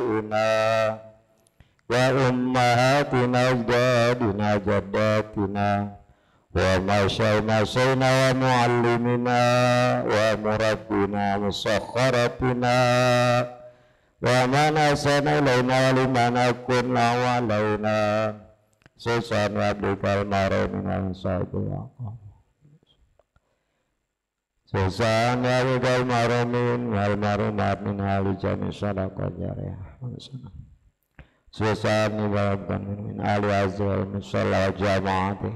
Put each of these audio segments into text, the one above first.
aba'una wa ummahatina ajdadina jaddatina wa masyayna wa muallimina wa murabbina musakharatina wa manasana ilaina limana kunna wa launa susan wa abdikal marumin al-sabiqah susan wa abdikal marumin wal-marumat min halijani sadaqah jariyah susan wa abdikal min ali-azwal musalla jama'ati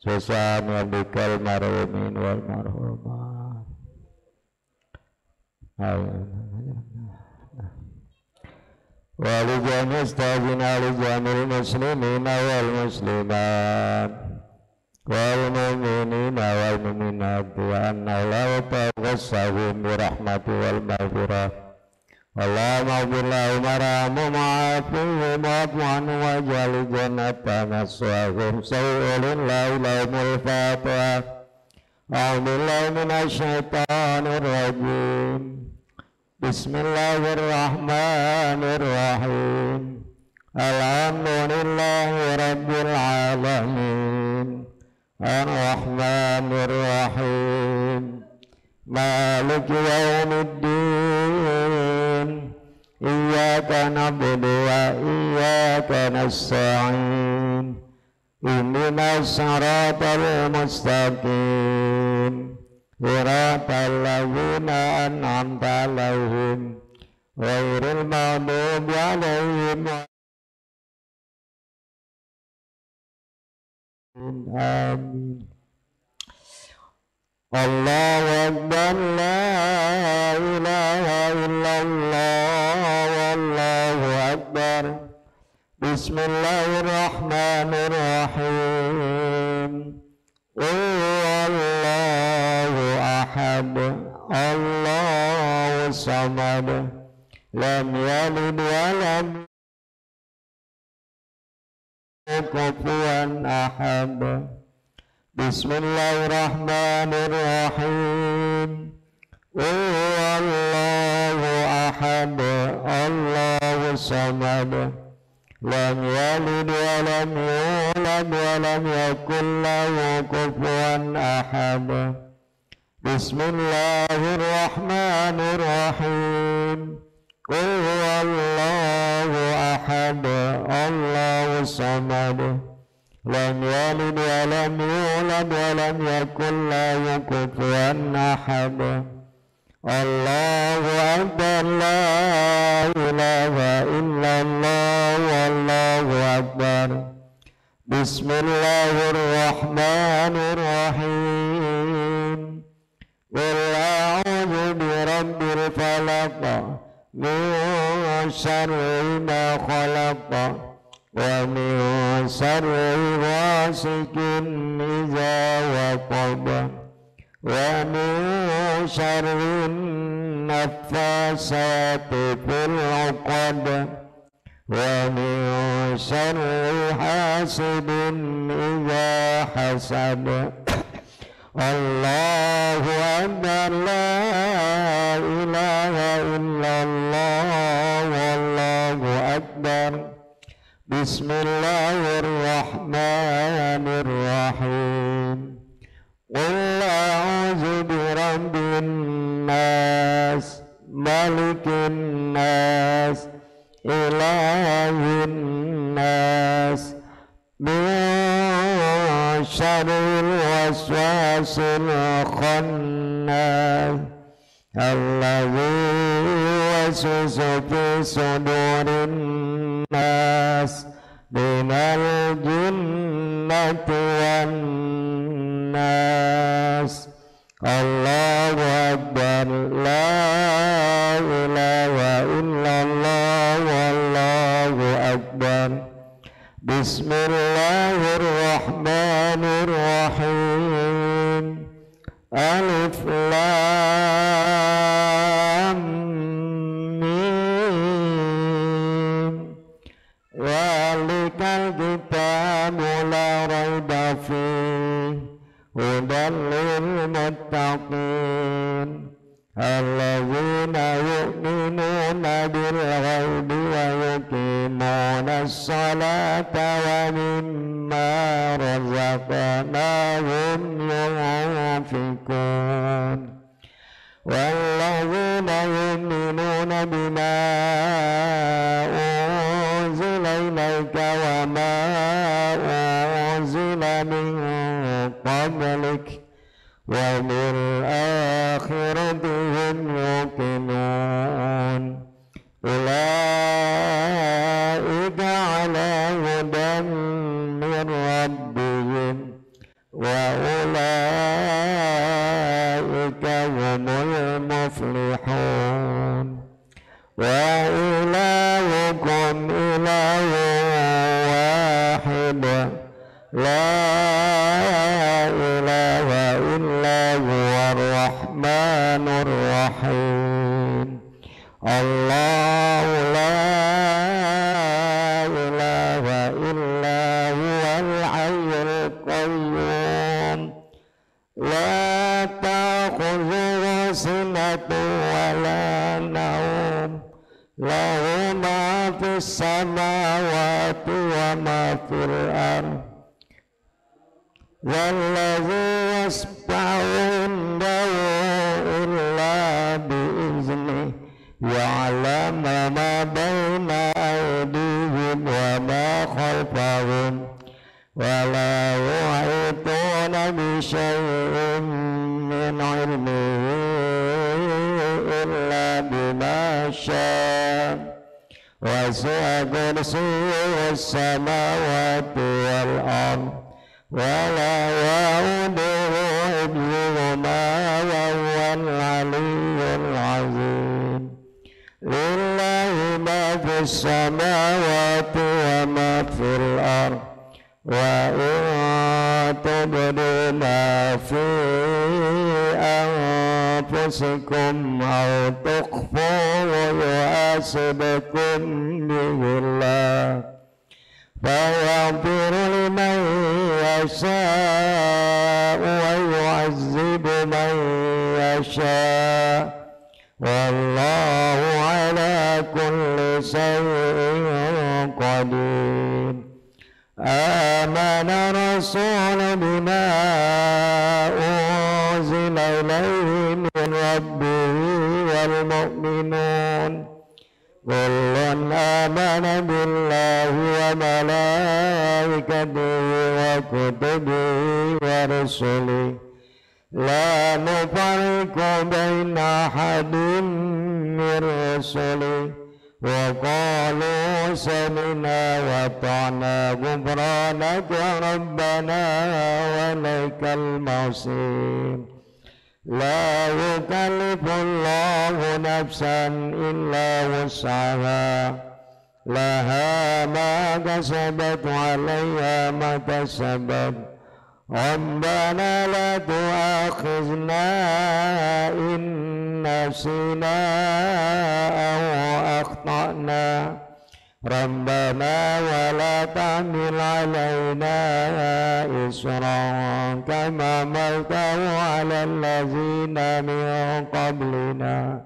susan wa abdikal marumin wal-marumat walijani istazin alijamil muslimina wal muslimat wal mu'minina wal mu'minat wa anna la taghsahum birahmati wal maghfirah Allahumma billahu maramu ma'afihim wa'afwan wa jali jannata maswahum sayyulin la ilaumul fatihah a'udzubillahi minasyaitanir rajim Bismillahirrahmanirrahim Alhamdulillahi rabbil alamin Ar-Rahmanirrahim Maliki yaumiddin Iyyaka na'budu wa iyyaka nasta'in Ihdinas siratal mustaqim Siratal ladzina an'amta 'alaihim ghairil maghdubi 'alaihim amin. Allahu akbar la ilaha illallah wallahu akbar Bismillahirrahmanirrahim Allahu ahad Allahu samad lam yalid wa lam kufuwan ahad Bismillahirrahmanirrahim Allahu ahad Allahu samad lam yalid wa lam yulad wa lam yakul lahu kufuwan ahad Bismillahirrahmanirrahim Allahu ahad Allahu samad lam yalid wa lam yulad wa lam yakul lahu kufuwan ahad Allahu akbar la ilaha illallah wallahu akbar Bismillahirrahmanirrahim Qul a'udzu birabbil falaq min syarri ma khalaq wa min syarri ghasikin idza waqab wa min syarri naffasati fil 'uqad wa min syarri hasidin idza hasad Allahu akbar la ilaha illallah wallahu akbar Bismillahirrahmanirrahim Qul a'udzu birabbin nas malikin nas ilahin nas min syarril waswasil khannas alladzi yuwaswisu fi sudurin nas minal jinnati wan nas Allahu akbar la ilaha illallah wallahu akbar Bismillahirrahmanirrahim Alif Lam Mim Zalikal kitabu la raiba fihi hudan lil muttaqin alladzina yu'minuna بالغيب ويقيمون الصلاة ومما رزقناهم ينفقون والذين يؤمنون بما أنزل إليك وما أنزل من قبلك وبالآخرة هم يوقنون أولئك على هدى من ربهم وأولئك هم المفلحون وإلهكم إله واحد لا إله إلا هو الرحمن الرحيم الله لا إله إلا هو الحي القيوم لا تأخذه سنة ولا نوم له ما في السماوات وما في الأرض والذي يشفع عنده إلا بإذنه يعلم ما بين أيديهم وما خلفهم ولا يحيطون بشيء من علمه إلا بما شاء وسع كرسيه السماوات والأرض ولا يؤوده حفظهما وهو العلي العظيم لله ما في السماوات وما في الأرض وإن تبدوا ما في أنفسكم أو تخفوه يحاسبكم به الله فيغفر لمن يشاء ويعذب من يشاء والله على كل شيء قدير آمن الرسول بما أنزل إليه من ربه والمؤمنون كل آمن بالله وملائكته وكتبه ورسله لا نفرق بين أحد من رسله وقالوا سمعنا وأطعنا غفرانك ربنا وإليك المصير لا يكلف الله نفسا إلا وسعها لها ما كسبت وعليها ما كسبت ربنا لا تؤاخذنا إن نسينا أو أخطأنا ربنا ولا تحمل علينا إصرا كما حملته على الذين من قبلنا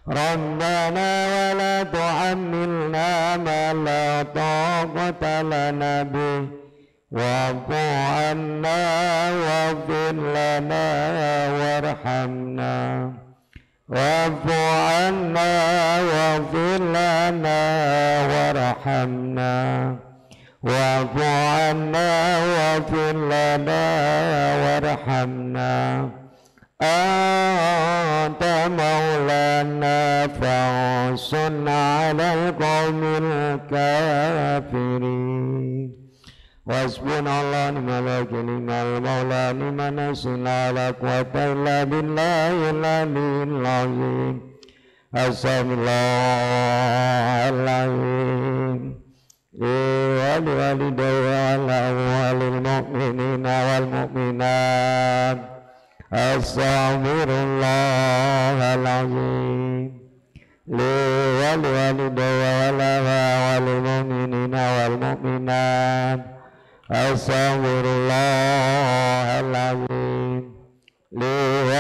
ربنا ولا تحملنا ما لا طاقة لنا به واعف عنا واغفر لنا وارحمنا واعف عنا واغفر لنا وارحمنا واعف عنا واغفر لنا وارحمنا أنت مولانا فانصرنا على القوم الكافرين وحسبنا الله ونعم الوكيل نعم المولى نعم النصير لا قوة إلا بالله العلي العظيم أستغفر الله العظيم ولوالدي وللمؤمنين والمؤمنات أستغفر الله العظيم ولوالدي وللمؤمنين والمؤمنات أستغفر الله العظيم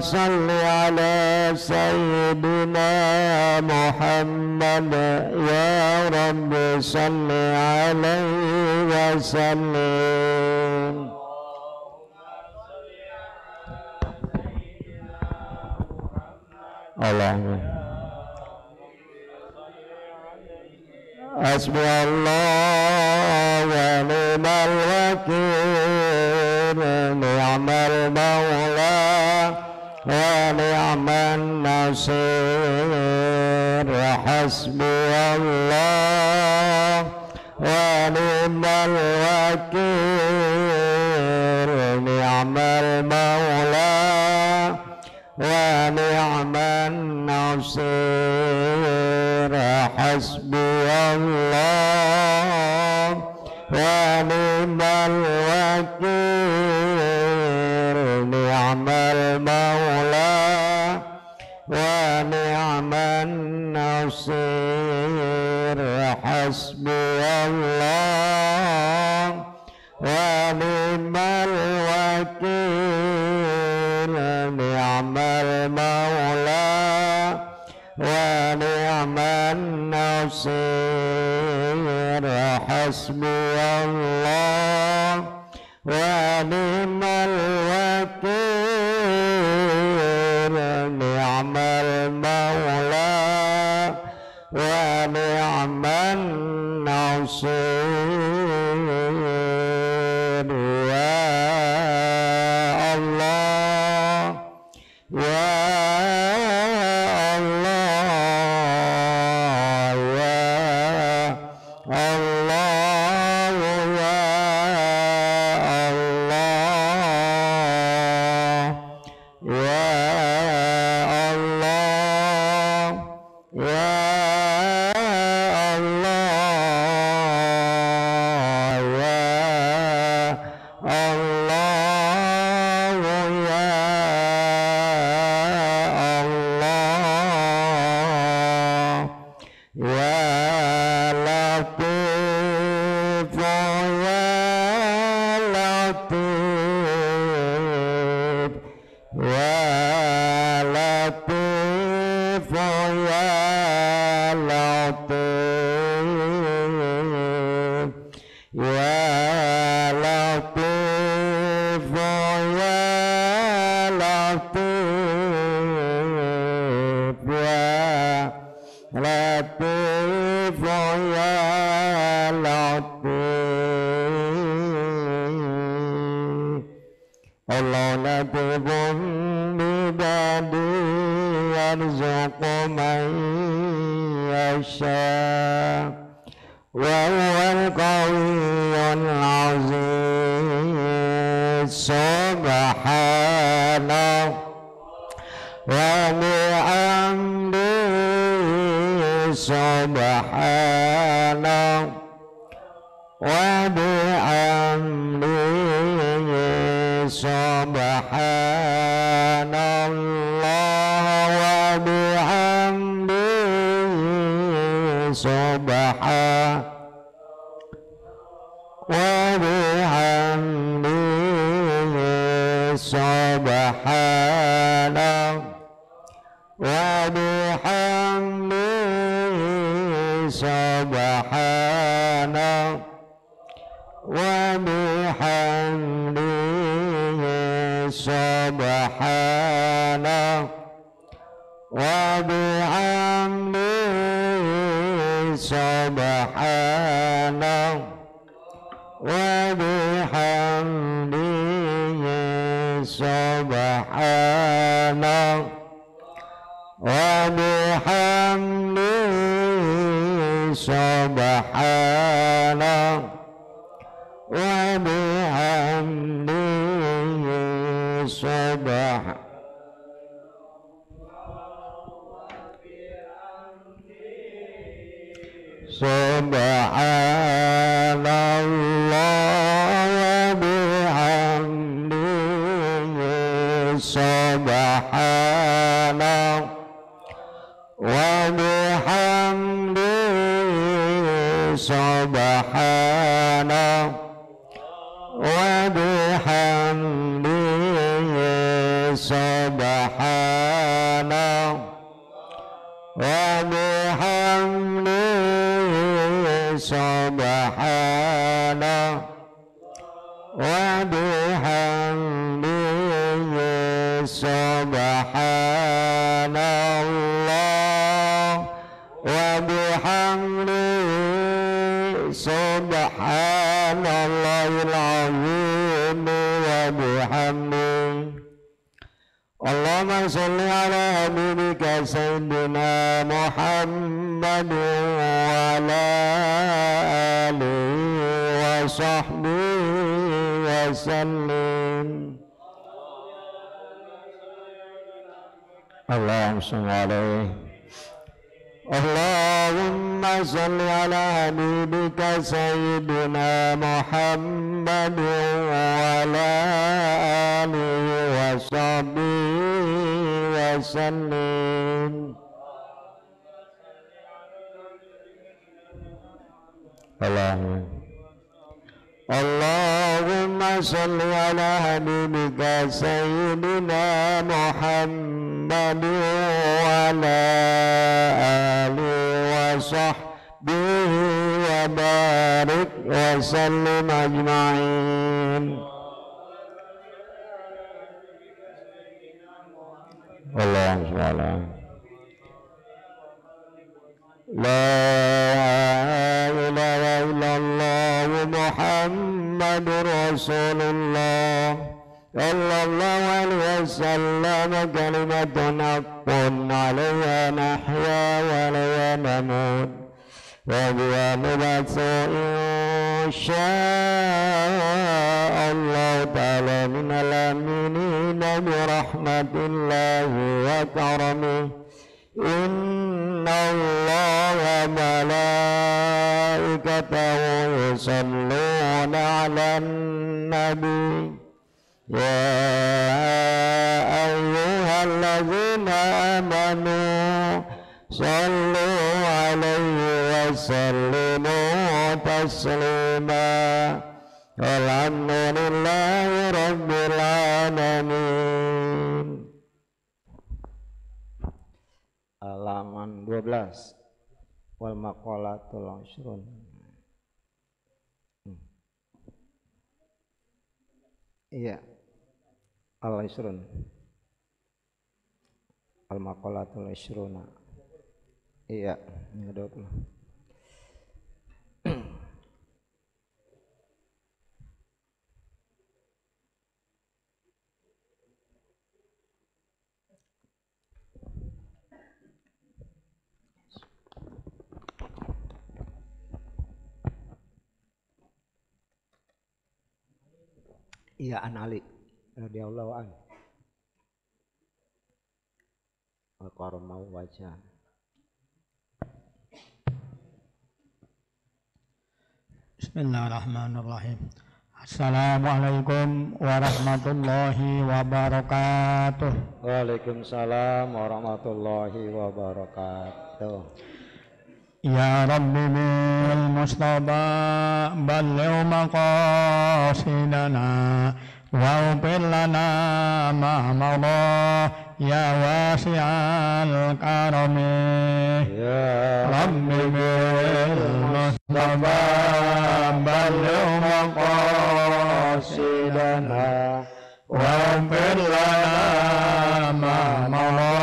صل على سيدنا محمد يا رب صل عليه وسلم اللهم حسبي الله ونعم الوكيل نعم المولى ونعم النصير حسبي الله ونعم الوكيل نعم المولى ونعم النصير حسبي الله ونعم الوكيل نعم المولى ونعم النصير حسبي الله ونعم الوكيل نعم المولى ونعم النصير حسبي الله ونعم الوكيل نعم المولى ونعم النصير يا الله يا subhanallah wa bihamdihi subhanallah wa bihamdihi subhanallahil azim wa bihamdihi. Allahumma sholli ala habibika sayyidina Muhammad wa ala alihi wa sahbihi wa sallim. Allahumma sholli alaihi. Allahumma sholli ala habibika sayyidina Muhammad wa ala alihi wa sahbihi wa sallim. Allahumma sholli ala habibika sayyidina Muhammad wa ala alihi wa sahbihi wa barik wa sallim ajma'in. Allahumma la ilaha illallah Muhammadur Rasulullah sallallahu alaihi wasallam kalimatun haqqun 'alaiha nahya wa 'alaiha namut wa biha nub'atsu insyaallah ta'ala minal aminina bi rahmatillahi wa karamihi. Inna Allaha malaikatahu yusalluna 'alan nabi ya ayyuhallazina amanu sallu 'alaihi wa sallimu taslima. Alhamdulillahi rabbil alamin. Halaman 12 wal maqalatul ashrun. Iya, al ashrun, al maqalatul ashruna. Iya, 20. Iya, an Ali radhiyallahu anhu wa karamahu wajah. Bismillahirrahmanirrahim. Assalamualaikum warahmatullahi wabarakatuh. Waalaikumsalam warahmatullahi wabarakatuh. Ya Rabbi bil Mustafa balligh maqasidana waghfir lana ma madha ya wasi'al karami. Ya Rabbi bil Mustafa balligh maqasidana waghfir lana ma madha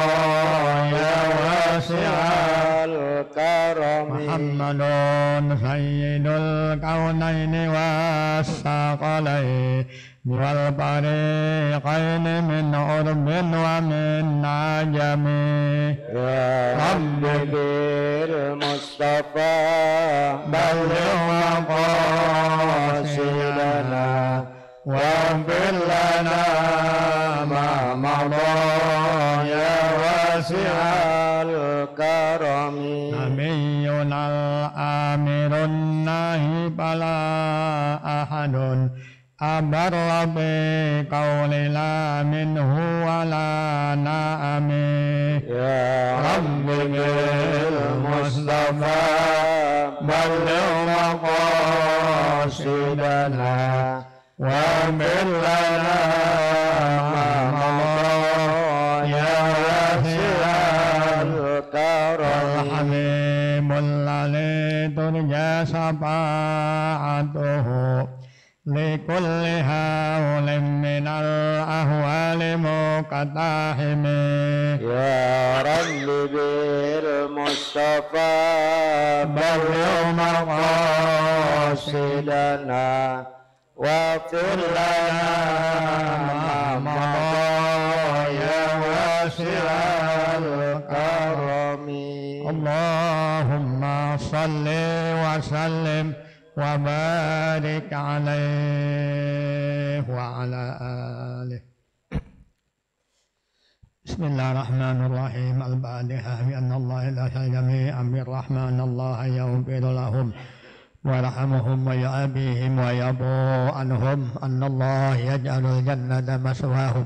ya wasi'al karami. Muhammadun sayyidul kaunaini wassaqalaini wal fariqaini min urbin wa min ajami. Ya Rabbi bil Mustafa balligh maqasidana waghfir lana ma madha ya wasi'al karami. Nabiyyun al-amirun nahi bala ahadun abarra bi qawli la minhu wa la na'ami. Ya Rabbi bil Mustafa balligh maqasidana waghfir lana ma madha ya wasi'al karam. Habibul ladzi turja طاعته لكل هول من الأهوال مقتحم يا رب بالمصطفى بلغ مقاصدنا واغفر لنا ما مضى يا واسع الكرم اللهم صل وسلم وبارك عليه وعلى آله. بسم الله الرحمن الرحيم. الفاتحة. بأن الله لا شيء جميعا بالرحمن الله يغفر لهم ويرحمهم ويعافيهم ويعفو عنهم أن الله يجعل الجنة مثواهم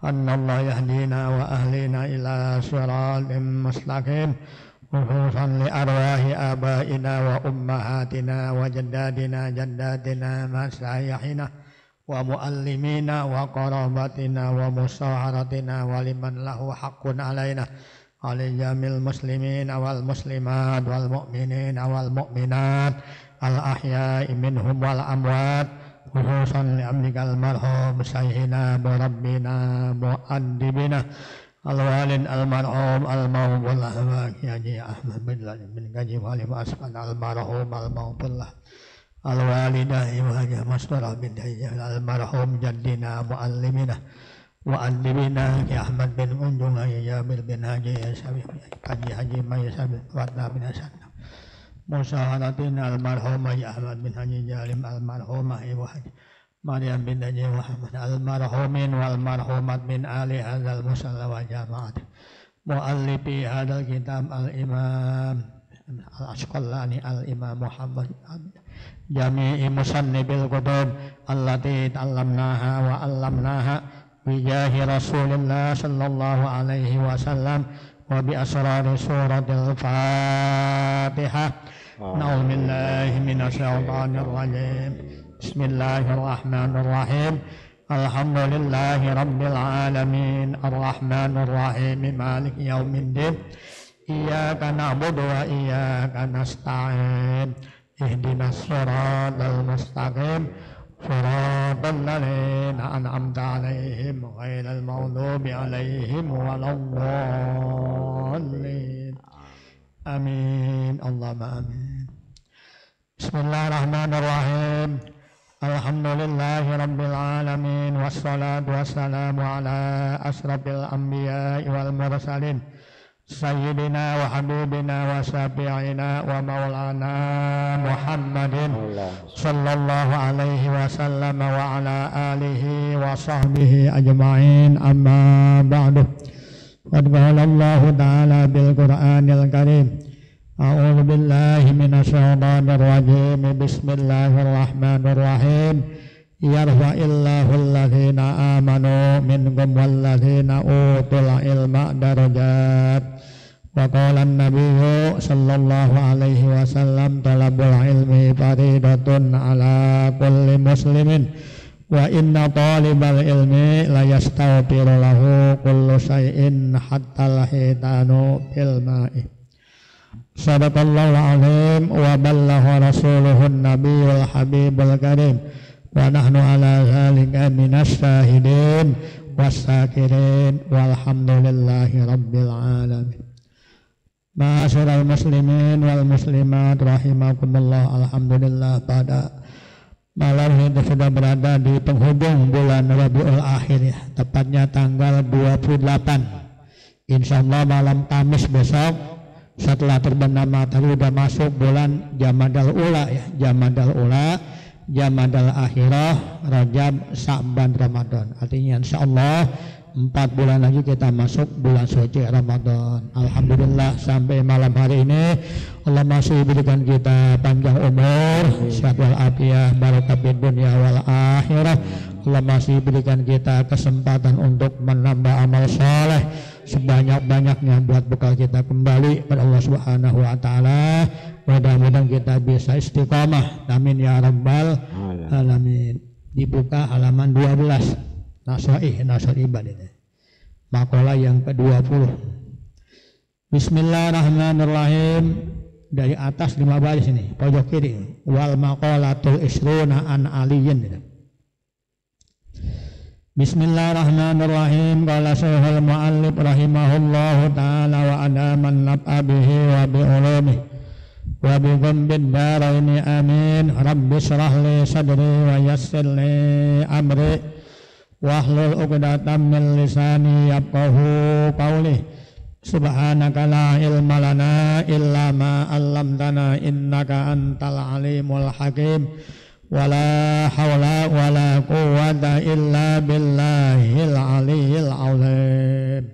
أن الله يهدينا وأهلنا إلى صراط مستقيم خصوصا لأرواح آبائنا وأمهاتنا وجدادنا جداتنا مشايخنا ومؤلمينا وقرابتنا ومصاهرتنا ولمن له حق علينا ولجميع المسلمين والمسلمات والمؤمنين والمؤمنات الأحياء منهم والأموات خصوصا لعبدك المرحوم شيخنا وربنا مؤدبنا الوالد المرحوم المغفور له حاجي أحمد بن قجي والد أسفل المرحوم المغفور له الوالدة وهجة مسطرة بنت المرحوم جدنا معلمنا وأدبنا أحمد بن أنجم جابر بن حاجي حاجي حاجي ما يسابق ودنا بن أسد مساهرتنا المرحوم أحمد بن حاجي جالم المرحوم وحاجي مريم بن حاجي محمد المرحومين والمرحومات من آل هذا المصلى وجماعة مؤلفي هذا الكتاب الإمام العسقلاني الإمام محمد جميع مصنف الكتب التي تعلمناها وعلمناها بجاه رسول الله صلى الله عليه وسلم وبأسرار سورة الفاتحة. نعوذ بالله من الشيطان الرجيم. بسم الله الرحمن الرحيم. الحمد لله رب العالمين الرحمن الرحيم مالك يوم الدين إياك نعبد وإياك نستعين اهدنا الصراط المستقيم صراط الذين أنعمت عليهم غير المغضوب عليهم ولا الضالين آمين اللهم آمين. بسم الله الرحمن الرحيم. الحمد لله رب العالمين والصلاة والسلام على أشرف الأنبياء والمرسلين سيدنا وحبيبنا وشفيعنا ومولانا محمد صلى الله عليه وسلم وعلى آله وصحبه أجمعين. أما بعد قد قال الله تعالى بالقرآن الكريم أعوذ بالله من الشيطان الرجيم. بسم الله الرحمن الرحيم. يرفع الله الذين آمنوا منكم والذين أوتوا العلم درجات. وقال النبي صلى الله عليه وسلم طلب العلم فريضة على كل مسلم وإن طالب العلم ليستغفر له كل شيء حتى الحيتان في الماء. صدق الله العظيم وبلغ رسوله النبي الحبيب الكريم ونحن على ذلك من الشاهدين والشاكرين والحمد لله رب العالمين. Ma'asyiral muslimin wal muslimat rahimakumullah. Alhamdulillah pada malam kita sudah berada di penghujung bulan Rabiul Akhir ya, tepatnya tanggal 28. Insyaallah malam Kamis besok setelah terbenam matahari sudah masuk bulan Jamadal Ula ya, Jamadal Ula, Jamadal Akhirah, Rajab, Sa'ban, Ramadan. Artinya insyaallah 4 bulan lagi kita masuk bulan suci Ramadan. Alhamdulillah sampai malam hari ini Allah masih berikan kita panjang umur, sehat walafiat, barokah fid dunya wal akhirah. Allah masih berikan kita kesempatan untuk menambah amal saleh sebanyak-banyaknya buat bekal kita kembali kepada Allah Subhanahu wa taala. Mudah-mudahan kita bisa istiqamah. Amin ya rabbal alamin. Dibuka halaman 12. Nasr ibad ini. Makalah yang ke-20. Bismillahirrahmanirrahim. dari atas 5 baris ini, pojok kiri. Wal maqalatul isruna an aliyin. Bismillahirrahmanirrahim. Qala Syekhul Mu'allif rahimahullahu ta'ala wa adaman nab'a bihi wa bi ulumihi wa bi dhanbid daraini amin. Rabbi shrah li sadri wa yassir li amri wahlul 'uqdatam min lisani yafqahu qawli. Subhanaka la ilma lana illa ma 'allamtana innaka antal alimul hakim. Wala hawla wala quwwata illa billahil aliyyil azim.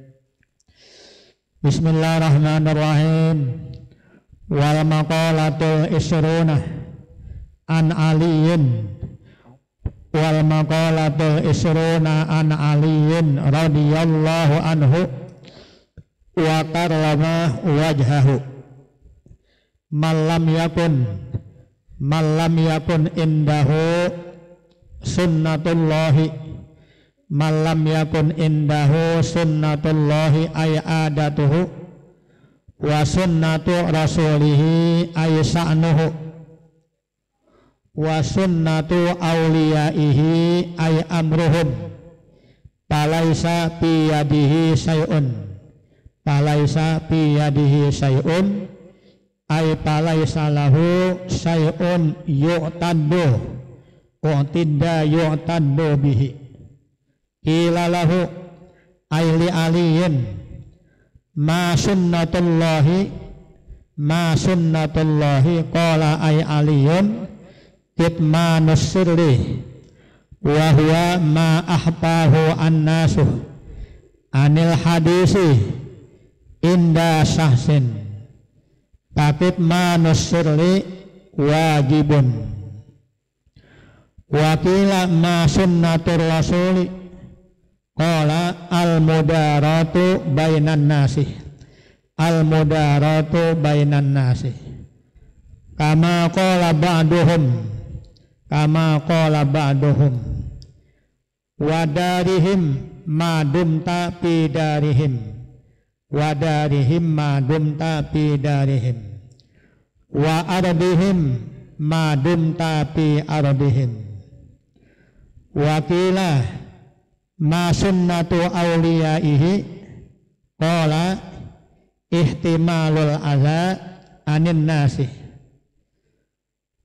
Bismillahirrahmanirrahim. Wal maqalatul isruna an aliyin. Wal maqalatul isruna an aliyin radhiyallahu anhu wa karrama wajhahu. Malam yakun indahu sunnatullahi. Malam yakun indahu sunnatullahi ay adatuhu wa sunnatu rasulihi ay sa'nuhu wa sunnatu awliyaihi ay amruhum. Palaisa biyadihi say'un. Palaisa biyadihi say'un ay palaisa lahu say'un yu'taddu u'tidda yu'taddu bihi. Ila lahu ay li aliyin ma sunnatullahi qala ay aliyun kitmanus sirri wa huwa ma ahtahu an-nasu anil hadisi inda syahsin. Takit manus sirri wajibun. Wakila ma sunnatur rasuli qala al mudaratu bainan nasi. Al mudaratu bainan nasi kama qala ba'duhum wadarihim madumta pidarihim. Wadarihim madumta fi darihim wa ardihim madumta fi ardihim. Wakila ma sunnatu awliyaihi qala ihtimalul adza anin nasi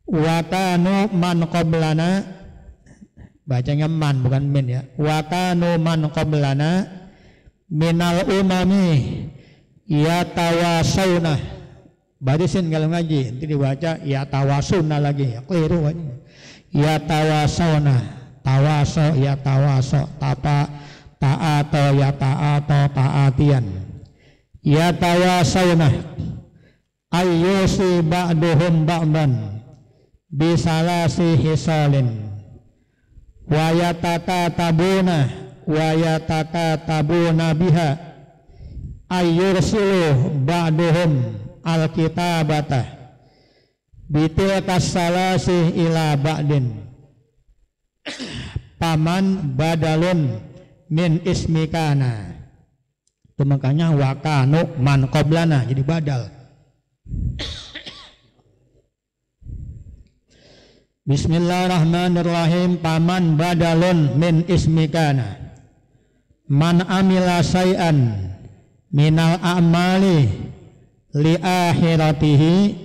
wa kanu man qablana. Bacanya man bukan min ya. Wa kanu man qablana minal umami yatawasawna. Barisin kalau ngaji nanti dibaca yatawasuna lagi ya, keliru aja. Yatawasawna, tawaso yatawaso, tapa ta'ato yata'ato ta'atian. Yatawasawna ayyusi ba'duhum ba'dan bisalasi hisalin wa yatatatabuna wa yatakatabuna biha ayyursilu ba'duhum alkitabata bitilkas salasi ila ba'din paman badalun min ismikana. Itu makanya wakanu man qoblana jadi badal. Bismillahirrahmanirrahim. Paman badalun min ismikana. Man amila say'an minal a'mali li akhiratihi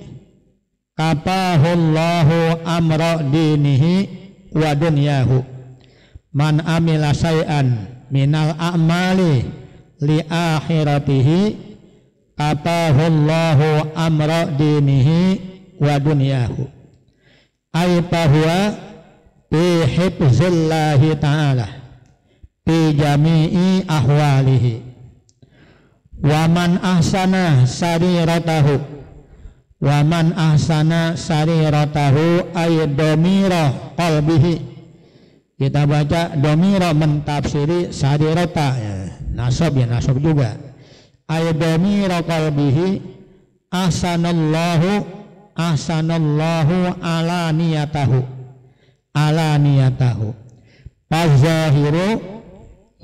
kapahullahu amra dinihi wa dunyahu. Man amila say'an minal a'mali li akhiratihi kapahullahu amra dinihi wa dunyahu. Ay bahwa bi hifzillahi ta'ala fi jami'i ahwalihi. Wa man ahsana sariratahu wa man ahsana sariratahu ay domira qalbihi. Kita baca domira mentafsiri sarirata ya, nasab ya, nasab juga. Ay domira qalbihi ahsanallahu ala niyatahu fazahiru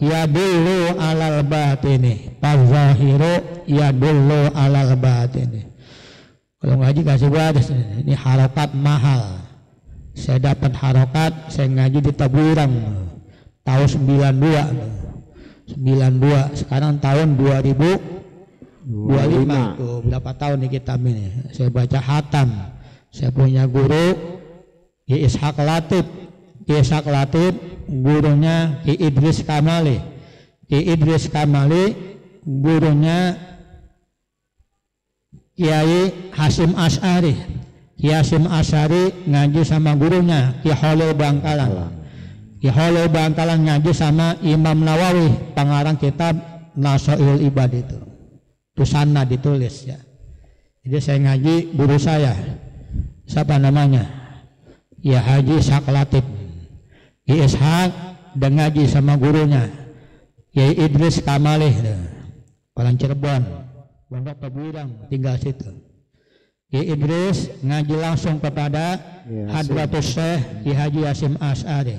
yadullu alal batini. Fazahiru yadullu alal batini. Kalau ngaji kasih baris, ini harokat mahal. Saya dapat harokat, saya ngaji di Tabuirang tahun 92. Sekarang tahun 2025. Tuh, berapa tahun nih kitab ini? Saya baca hatam. Saya punya guru Ki Ishaq Latif. Gurunya Ki Idris Kamali. Gurunya Kiai Hasyim Asy'ari. Kiai Hasyim Asy'ari ngaji sama gurunya Ki Khalil Bangkalan. Ki Khalil Bangkalan ngaji sama Imam Nawawi, pengarang kitab Nasail Ibad itu. Tusanna ditulis ya. Jadi saya ngaji guru saya. Siapa namanya? Ya Haji Ishaq Latif. Ki Ishaq dan ngaji sama gurunya Kiai Idris Kamali, orang Cirebon. Pondok Tabuirang tinggal situ. Ki Idris ngaji langsung kepada Hadratus Syekh Ki Haji Hasyim Asy'ari.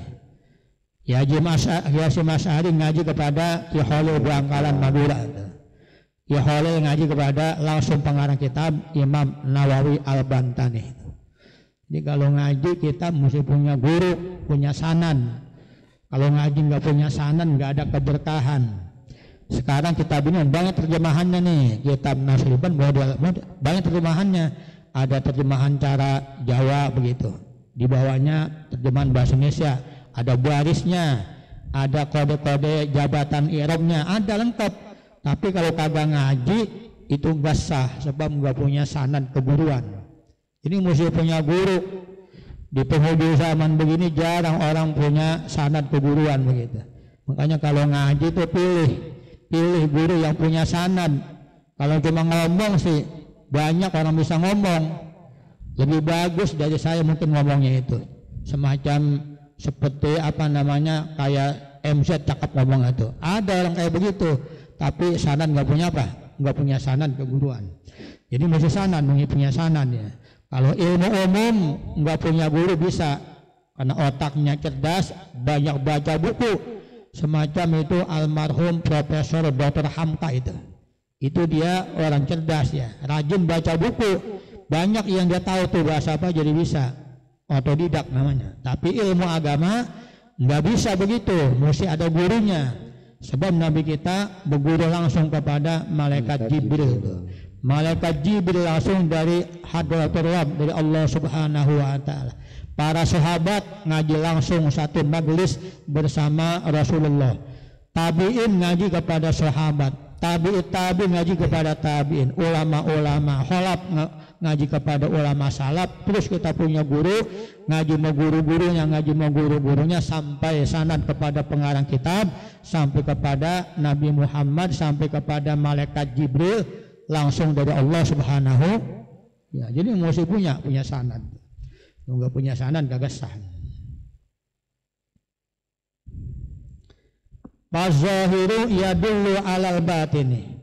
Ki Hasyim Asy'ari ngaji kepada Ki Khalil Bangkalan Madura. Ki Khalil ngaji kepada langsung pengarang kitab Imam Nawawi Al-Bantani. Jadi kalau ngaji kita mesti punya guru, punya sanan. Kalau ngaji nggak punya sanan nggak ada keberkahan. Sekarang kitab ini banyak terjemahannya nih, kitab Nasail Ibad banyak terjemahannya. Ada terjemahan cara Jawa begitu, di bawahnya terjemahan bahasa Indonesia, ada barisnya, ada kode-kode jabatan i'rabnya, ada lengkap. Tapi kalau kagak ngaji itu nggak sah, sebab nggak punya sanad keguruan. Ini mesti punya guru. Di penghujung zaman begini jarang orang punya sanad keguruan begitu. Makanya kalau ngaji itu pilih guru yang punya sanad. Kalau cuma ngomong sih banyak orang bisa ngomong. Lebih bagus dari saya mungkin ngomongnya itu. Semacam seperti kayak MZ cakap ngomong itu. Ada orang kayak begitu, tapi sanad nggak punya apa? Nggak punya sanad keguruan. Jadi mesti sanad, punya sanad ya. Kalau ilmu umum nggak punya guru bisa, karena otaknya cerdas, banyak baca buku. Semacam itu almarhum Profesor Dr. Hamka itu dia orang cerdas ya, rajin baca buku, banyak yang dia tahu tuh bahasa apa jadi bisa, otodidak namanya. Tapi ilmu agama nggak bisa begitu, mesti ada gurunya. Sebab Nabi kita berguru langsung kepada malaikat Jibril. Malaikat Jibril langsung dari Hadratul Rabb, dari Allah Subhanahu wa Ta'ala. Para sahabat ngaji langsung satu majelis bersama Rasulullah. Tabi'in ngaji kepada sahabat, tabi'in ngaji kepada tabi'in, ulama-ulama khalaf ngaji kepada ulama salaf. Terus kita punya guru, ngaji mau guru-gurunya, sampai sanad kepada pengarang kitab, sampai kepada Nabi Muhammad, sampai kepada malaikat Jibril langsung dari Allah Subhanahu ya. Jadi mesti punya sanad. Nggak punya sanad kagak sah. Fazahiru yadullu alal batini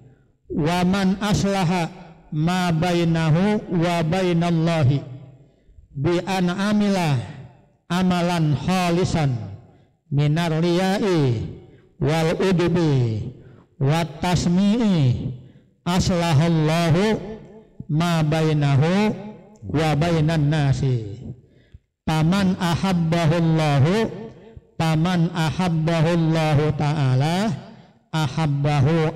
wa man aslaha ma bainahu wa bainallahi bi an amila amalan khalisan minar riya'i wal udbi wat tasmi'i aslahallahu ma bainahu wa bainan nasi. Paman ahabbahullahu ta'ala ahabbahu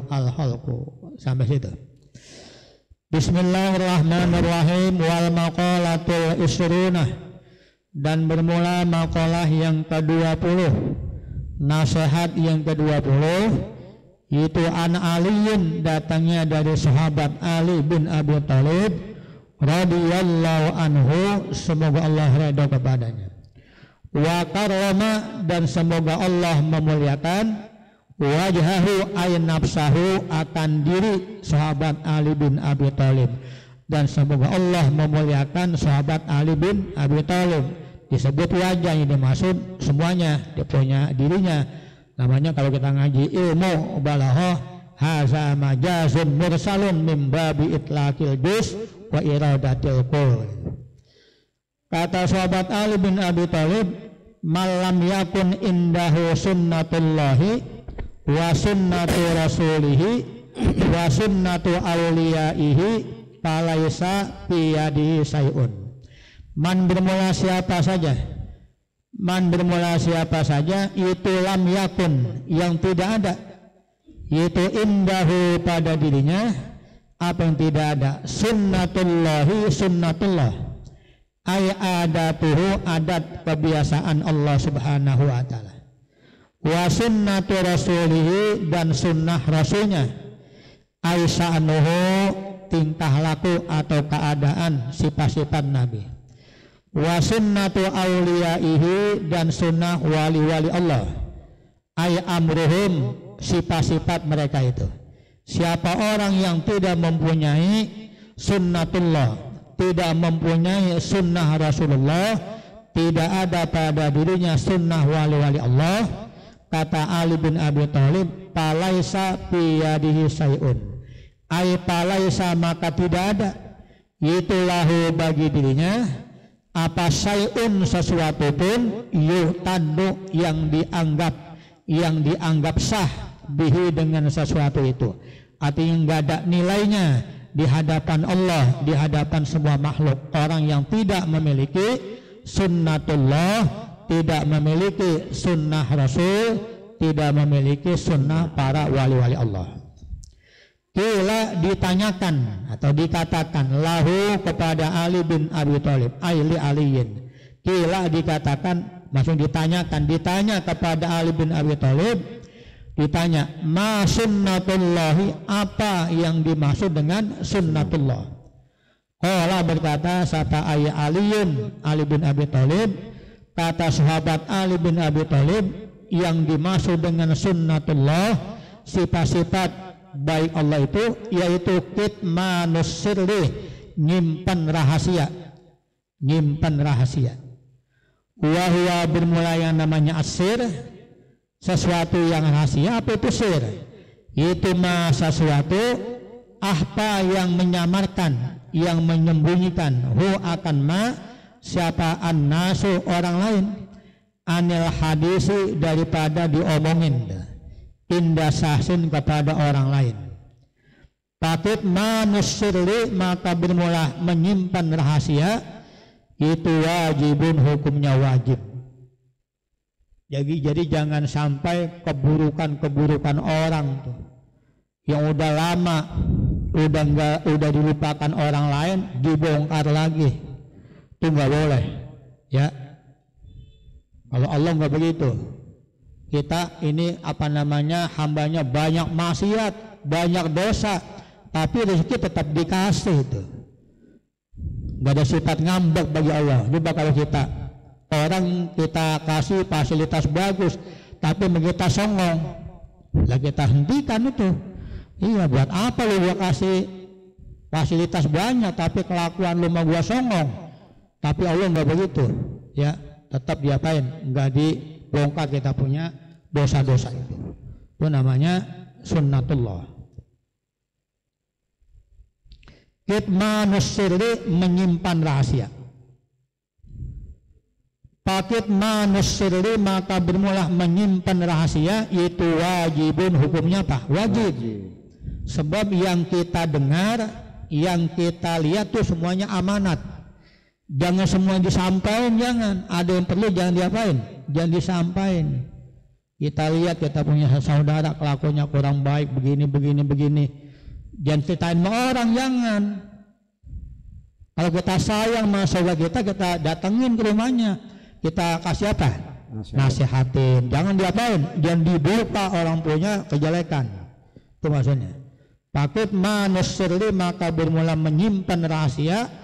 al-khalqu sampai situ. Bismillahirrahmanirrahim. Wal maqalatul isrunah, dan bermula maqalah yang ke-20, nasihat yang ke-20, itu an Aliin, datangnya dari sahabat Ali bin Abi Thalib radhiyallahu anhu, semoga Allah ridha kepadanya. Wa karrama, dan semoga Allah memuliakan, wajhahu ay nafsahu, akan diri sahabat Ali bin Abi Thalib, dan semoga Allah memuliakan sahabat Ali bin Abi Thalib. Disebut wajah, ini maksud semuanya, dia punya dirinya. Namanya kalau kita ngaji ilmu balaghah, haza majazun mursalun min babi itlaqil juz wa iradatil qul. Kata sahabat Ali bin Abi Thalib, malam yakun indahu sunnatullahi wa sunnatu rasulihi wa sunnatu awliyaihi falaisa biyadihi sayun. Man bermula siapa saja itu lam yakun, yang tidak ada, yaitu indahu pada dirinya apa yang tidak ada, sunnatullahi sunnatullah, ay adatuhu adat kebiasaan Allah subhanahu wa ta'ala, wa sunnatu rasulihi dan sunnah rasulnya, ay sa'nuhu tingkah laku atau keadaan sifat-sifat Nabi, wa sunnatu awliyaihi dan sunnah wali-wali Allah, ay amruhum sifat-sifat mereka itu. Siapa orang yang tidak mempunyai sunnatullah, tidak mempunyai sunnah Rasulullah, tidak ada pada dirinya sunnah wali-wali Allah, kata Ali bin Abi Thalib, palaisa biyadihi sayun, ay palaisa maka tidak ada, yaitu lahu bagi dirinya apa sayun sesuatu pun yuhtadu yang dianggap sah bihi dengan sesuatu itu, artinya nggak ada nilainya di hadapan Allah, di hadapan semua makhluk. Orang yang tidak memiliki sunnatullah, tidak memiliki sunnah Rasul, tidak memiliki sunnah para wali-wali Allah. Kila ditanyakan atau dikatakan lahu kepada Ali bin Abi Thalib, ayli aliyin. Kila dikatakan, maksud ditanya kepada Ali bin Abi Thalib, ditanya ma sunnatullahi, apa yang dimaksud dengan sunnatullah. Qala berkata sata ayy aliyun, Ali bin Abi Thalib, kata sahabat Ali bin Abi Thalib, yang dimaksud dengan sunnatullah sifat-sifat baik Allah itu yaitu kitmanus sirri, nyimpan rahasia, wa huwa bermula yang namanya asir, sesuatu yang rahasia. Apa itu sir? Itu sesuatu apa yang menyamarkan, yang menyembunyikan, hu akan siapa annasu orang lain, anil hadisi daripada diomongin, indah sahsin kepada orang lain. Pakit manusirli maka bermula menyimpan rahasia, itu wajibun hukumnya wajib. Jadi jangan sampai keburukan orang tuh yang udah lama udah dilupakan orang lain dibongkar lagi, itu nggak boleh ya. Kalau Allah nggak begitu. Kita ini hambanya banyak maksiat, banyak dosa, tapi rezeki tetap dikasih itu. Gak ada sifat ngambek bagi Allah. Coba kalau orang kita kasih fasilitas bagus, tapi kita songong, lah kita hentikan itu. Iya, buat apa lu gua kasih fasilitas banyak, tapi kelakuan lu mau gua songong? Tapi Allah nggak begitu, ya. Tetap diapain? Nggak dibongkar kita punya dosa-dosa itu. Itu namanya sunnatullah. Kitmanus sirri, menyimpan rahasia. Pakit manus sirri maka bermula menyimpan rahasia, itu wajibun hukumnya apa? Wajib. Sebab yang kita dengar, yang kita lihat tuh semuanya amanat. Jangan semua disampaikan, jangan. Ada yang perlu jangan diapain, jangan disampaikan. Kita lihat kita punya saudara kelakuannya kurang baik, begini. Jangan ceritain sama orang, jangan. Kalau kita sayang sama saudara kita datengin ke rumahnya, kita kasih apa? Nasihatin. Jangan diapain, jangan dibuka orang punya kejelekan. Itu maksudnya. Pakut manusirli maka bermula menyimpan rahasia,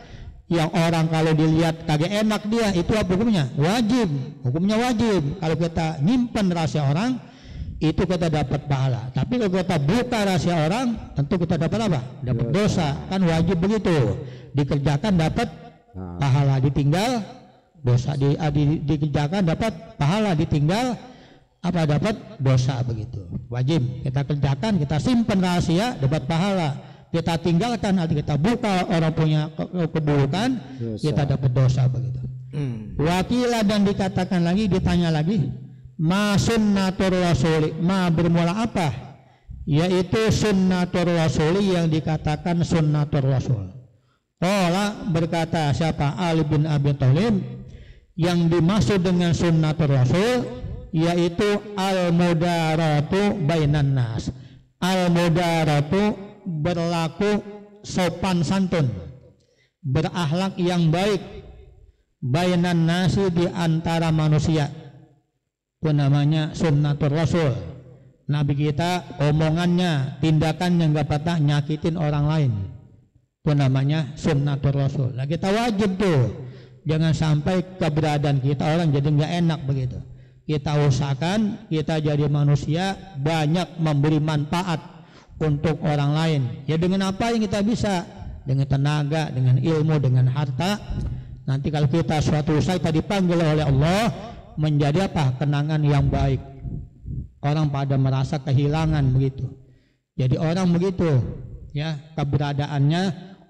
yang orang kalau dilihat kagak enak dia, itu apa hukumnya? Wajib, hukumnya wajib. Kalau kita nyimpan rahasia orang, itu kita dapat pahala. Tapi kalau kita buka rahasia orang, tentu kita dapat apa? Dapat dosa. Kan wajib begitu. Dikerjakan dapat pahala, ditinggal dosa. Dikerjakan dapat pahala, ditinggal apa? Dapat dosa, begitu. Wajib kita kerjakan, kita simpan rahasia, dapat pahala. Kita tinggalkan, nanti kita buka orang punya keburukan, kita dapat dosa, begitu. Wakilah dan dikatakan lagi, ditanya lagi, ma sunnatur rasuli, ma bermula apa yaitu sunnatur rasul yang dikatakan sunnatur rasul. Qala berkata siapa? Ali bin Abi Thalib, yang dimaksud dengan sunnatur rasul yaitu al-mudaratu bainan nas. Al-mudaratu berlaku sopan santun, berakhlak yang baik, bainan nasi di antara manusia. Itu namanya sunnatur rasul. Nabi kita omongannya, tindakannya nggak pernah nyakitin orang lain. Itu namanya sunnatur rasul. Nah kita wajib tuh, jangan sampai keberadaan kita orang jadi nggak enak begitu. Kita usahakan kita jadi manusia banyak memberi manfaat untuk orang lain. Ya dengan apa yang kita bisa, dengan tenaga, dengan ilmu, dengan harta. Nanti kalau kita suatu saat kita dipanggil oleh Allah menjadi apa? Kenangan yang baik. Orang pada merasa kehilangan begitu. Jadi orang begitu, ya keberadaannya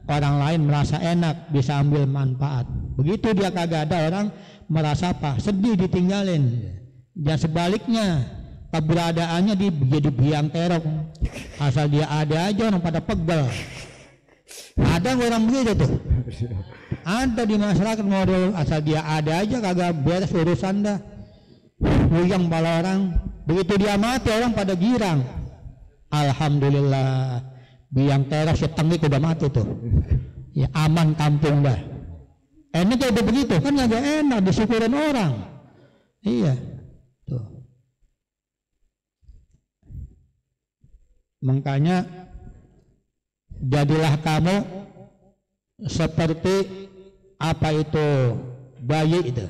orang lain merasa enak, bisa ambil manfaat. Begitu dia kagak ada, orang merasa apa? Sedih ditinggalin. Dan sebaliknya keberadaannya jadi biang kerok. Asal dia ada aja orang pada pegel. Ada orang begitu tuh. Ada di masyarakat model asal dia ada aja kagak beres urusan dah. Uyang bala orang. Begitu dia mati orang pada girang. Alhamdulillah biang kerok setengik udah mati tuh. Ya aman kampung dah. Enak kayak begitu kan agak enak disyukurin orang. Iya. Tuh. Makanya jadilah kamu seperti apa itu bayi itu.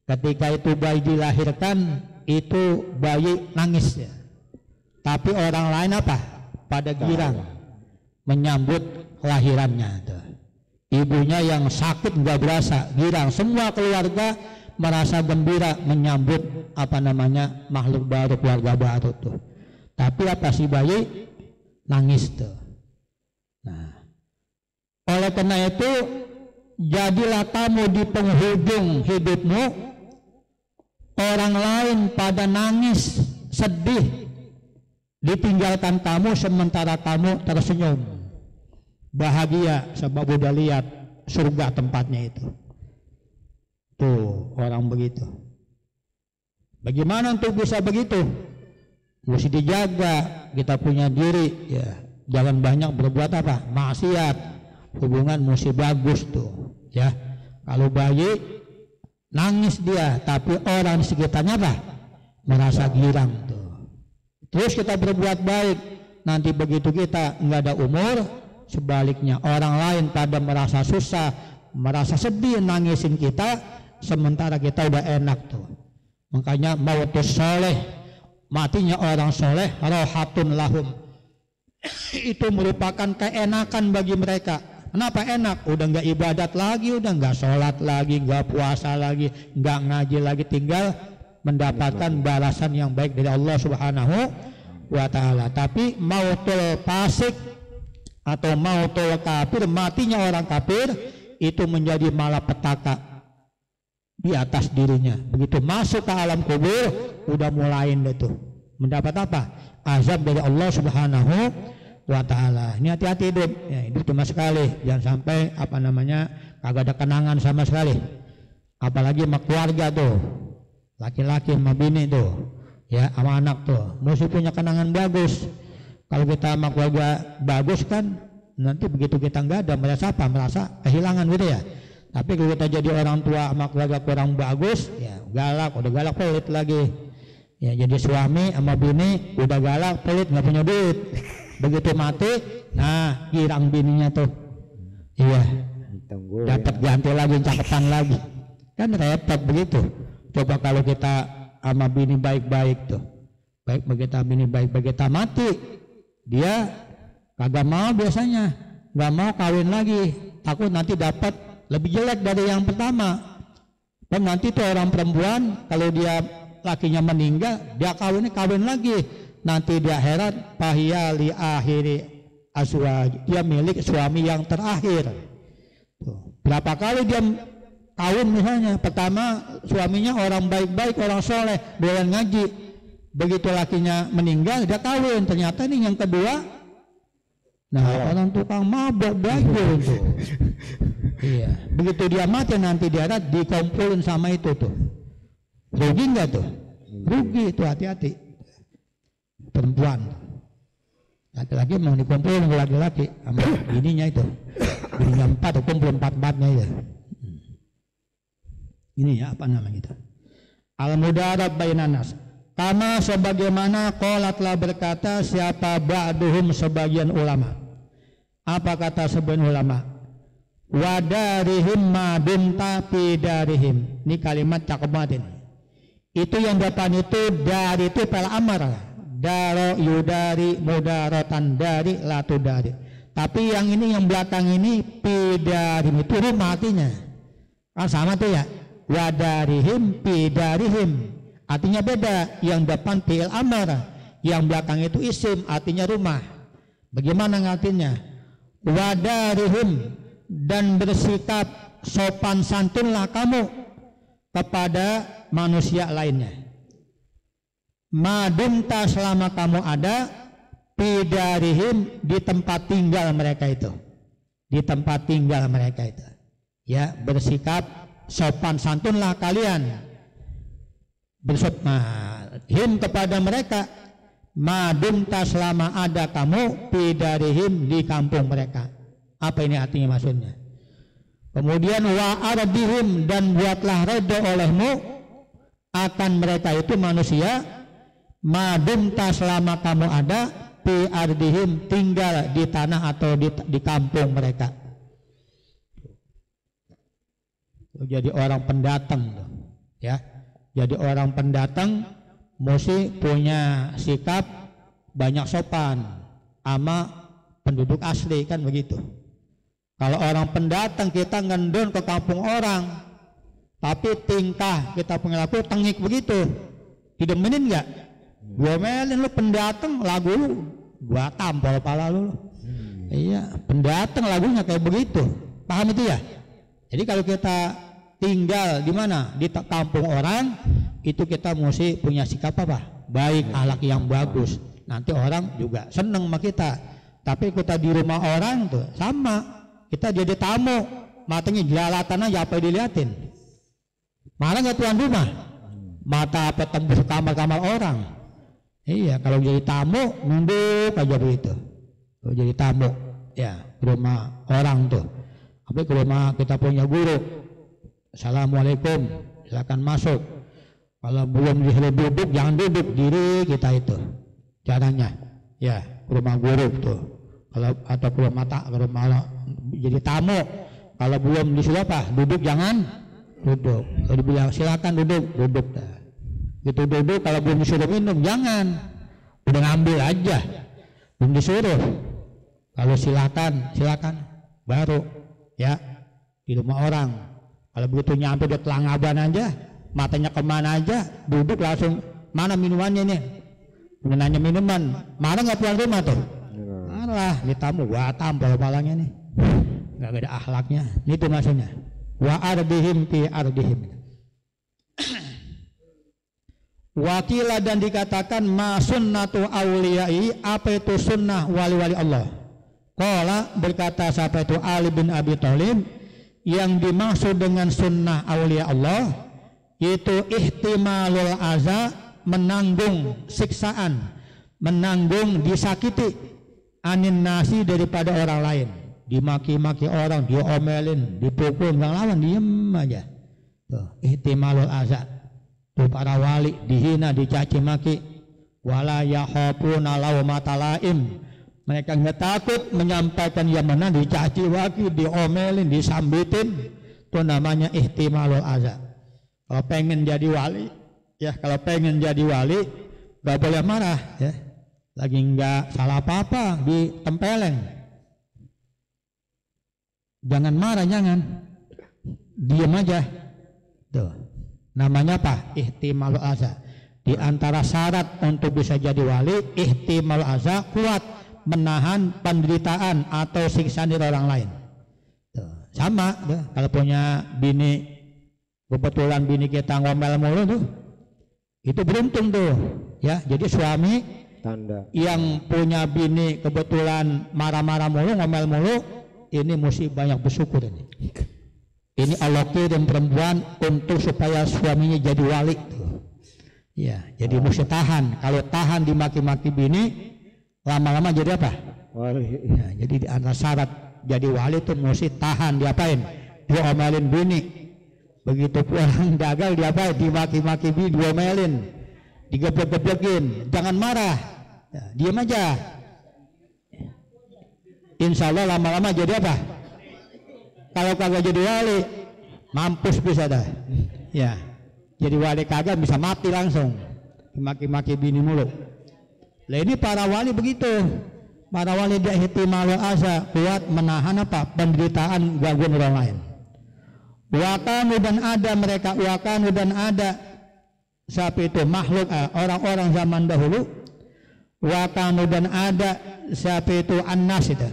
Ketika itu bayi dilahirkan, itu bayi nangis ya. Tapi orang lain apa? Pada girang menyambut kelahirannya. Tuh. Ibunya yang sakit nggak berasa, girang. Semua keluarga merasa gembira menyambut apa namanya makhluk baru, keluarga baru tuh. Tapi apa si bayi nangis tuh. Nah, oleh karena itu jadilah kamu di penghujung hidupmu orang lain pada nangis sedih ditinggalkan kamu sementara kamu tersenyum bahagia sebab udah lihat surga tempatnya itu. Tuh orang begitu. Bagaimana untuk bisa begitu? Mesti dijaga kita punya diri ya. Jangan banyak berbuat apa? Maksiat. Hubungan mesti bagus tuh ya. Kalau bayi nangis dia, tapi orang di sekitarnya apa? Merasa girang tuh. Terus kita berbuat baik. Nanti begitu kita nggak ada umur, sebaliknya orang lain pada merasa susah, merasa sedih nangisin kita, sementara kita udah enak tuh. Makanya mautus soleh, matinya orang soleh, rohatun lahum. Itu merupakan keenakan bagi mereka. Kenapa enak? Udah nggak ibadat lagi, udah nggak sholat lagi, nggak puasa lagi, nggak ngaji lagi, tinggal mendapatkan balasan yang baik dari Allah Subhanahu wa Ta'ala. Tapi mautul fasik atau mautul kafir, matinya orang kafir itu menjadi malapetaka di atas dirinya. Begitu masuk ke alam kubur, udah mulain itu mendapat apa? Azab dari Allah Subhanahu wa Ta'ala. Ini hati-hati hidup ya, hidup cuma sekali, jangan sampai apa namanya kagak ada kenangan sama sekali. Apalagi sama keluarga tuh, laki-laki sama bini tuh ya, sama anak tuh mesti punya kenangan bagus. Kalau kita sama keluarga bagus kan, nanti begitu kita nggak ada merasa apa? Merasa kehilangan gitu ya. Tapi kalau kita jadi orang tua sama keluarga kurang bagus ya, galak, udah galak pelit lagi ya. Jadi suami sama bini udah galak pelit, nggak punya duit. Begitu mati, nah girang bininya tuh, iya, dapat ganti lagi, cakepan lagi, kan repot begitu. Coba kalau kita sama bini baik-baik tuh, baik begitu bini baik-baik, kita mati, dia kagak mau biasanya, nggak mau kawin lagi, takut nanti dapat lebih jelek dari yang pertama. Dan nanti tuh orang perempuan kalau dia lakinya meninggal, dia kawin lagi. Nanti dia heran, fahiya li akhiri azwaj, dia milik suami yang terakhir. Tuh. Berapa kali dia kawin misalnya, pertama suaminya orang baik-baik, orang soleh, doyan ngaji, Begitu lakinya meninggal, dia kawin. Ternyata ini yang kedua, orang tukang mabok belajar tuh. Iya. Begitu dia mati nanti di akhirat dikumpulin sama itu tuh. Rugi nggak tuh? Rugi itu, hati-hati. Perempuan. Laki-laki mau dikumpulin ke laki-laki sama bininya itu. Bininya 4, kumpul 4-4-nya ya. Ini ya apa namanya itu? Al-mudarab bainanas. Kama sebagaimana qala telah berkata siapa ba'duhum sebagian ulama. Apa kata sebagian ulama? Wadarihim madumta fi darihim. Ini kalimat cakep banget ini. Itu yang depan itu dari itu pel amar. Daro yudari mudaratan dari latu dari. Tapi yang ini yang belakang ini fi darihim itu rumah artinya. Kan sama tuh ya. Wadarihim fi darihim. Artinya beda, yang depan fi'il amar, yang belakang itu isim, artinya rumah. Bagaimana artinya? Wadarihim, dan bersikap sopan santunlah kamu kepada manusia lainnya. Madumta selama kamu ada, pidarihim di tempat tinggal mereka itu. Di tempat tinggal mereka itu. Ya, bersikap sopan santunlah kalian. Bersopnahim kepada mereka madumta selama ada kamu pidarihim di kampung mereka. Apa ini artinya maksudnya? Kemudian wa ardihim, dan buatlah redha olehmu akan mereka itu manusia madumta selama kamu ada pi ardihim tinggal di tanah atau di kampung mereka. Jadi orang pendatang ya. Jadi orang pendatang mesti punya sikap banyak sopan sama penduduk asli, kan begitu. Kalau orang pendatang kita ngendon ke kampung orang, tapi tingkah kita perilaku tengik begitu, didemenin nggak? Gua melin lu pendatang, lagu lu gua tampol pala lu. Iya, pendatang lagunya kayak begitu, paham itu ya? Jadi kalau kita tinggal di mana? Di kampung orang, itu kita mesti punya sikap apa? Baik, akhlak yang bagus. Nanti orang juga seneng sama kita. Tapi kita di rumah orang tuh sama. Kita jadi tamu, matanya jelalatan aja apa diliatin. Marah nggak tuan rumah? Mata apa tembus kamar-kamar orang. Iya, kalau jadi tamu nunduk aja begitu. Kalau jadi tamu, ya ke rumah orang tuh. Tapi ke rumah kita punya guru. Assalamualaikum, silakan masuk. Kalau belum disuruh duduk, jangan duduk, diri kita itu caranya. Ya, ke rumah guru tuh. Kalau atau ke rumah jadi tamu, kalau belum disuruh apa, duduk jangan duduk. Kalau dibilang silakan duduk, duduk. Gitu duduk, kalau belum disuruh minum jangan. Udah ngambil aja, belum disuruh. Kalau silakan, baru ya di rumah orang. Kalau begitu nyampe udah telangaban aja, matanya kemana aja, duduk langsung, mana minumannya nih? Nanya minuman, marah nggak tuan rumah tuh? Marah, ini tamu, wah tampol palangnya nih, nggak ada akhlaknya. Itu maksudnya. Wa ardihim fi ardihim. Wakila, dan dikatakan ma sunnatu awliyai, apa itu sunnah wali-wali Allah? Qala, berkata siapa itu Ali bin Abi Thalib, yang dimaksud dengan sunnah aulia Allah yaitu ihtimalul aza, menanggung siksaan, menanggung disakiti, anin nasi, daripada orang lain. Dimaki-maki orang, diomelin, dipukul, nggak lawan, diem aja. Tuh, ihtimalul aza. Tuh para wali dihina, dicaci maki. Wala yakhafuna lawmata laim. Mereka nggak takut menyampaikan yang mana, dicaci maki, diomelin, disambitin. Itu namanya ihtimalul aza. Kalau pengen jadi wali, ya kalau pengen jadi wali nggak boleh marah, ya. Lagi nggak salah apa-apa ditempeleng. Jangan marah, jangan. Diam aja. Tuh. Namanya apa? Ihtimalul aza. Di antara syarat untuk bisa jadi wali, ihtimalul aza, kuat menahan penderitaan atau siksaan dari orang lain. Tuh. Sama tuh. Kalau punya bini, kebetulan bini kita ngomel mulu tuh, itu beruntung tuh. Ya, jadi suami tanda yang punya bini kebetulan marah-marah mulu, ngomel mulu, ini mesti banyak bersyukur ini. Ini Allah kirim perempuan untuk supaya suaminya jadi wali. Ya, jadi mesti tahan. Kalau tahan dimaki-maki bini, lama-lama jadi apa? wali. Ya, jadi di antara syarat jadi wali itu mesti tahan. Diapain? Diomelin bini. Begitu pulang gagal diapain? Dimaki-maki bini, diomelin, digeblek-geblekin. Jangan marah, ya, diam aja. Insya Allah lama-lama jadi apa? Kalau kagak jadi wali, mampus bisa dah. Ya, jadi wali kagak bisa mati langsung. Maki-maki bini mulu. Lah ini para wali begitu. Para wali dia ihtimalu asa, kuat menahan apa? Penderitaan gangguan orang lain. Wakanu dan ada mereka, wakanu dan ada siapa itu makhluk orang-orang zaman dahulu. Wakanu dan ada siapa itu annas itu.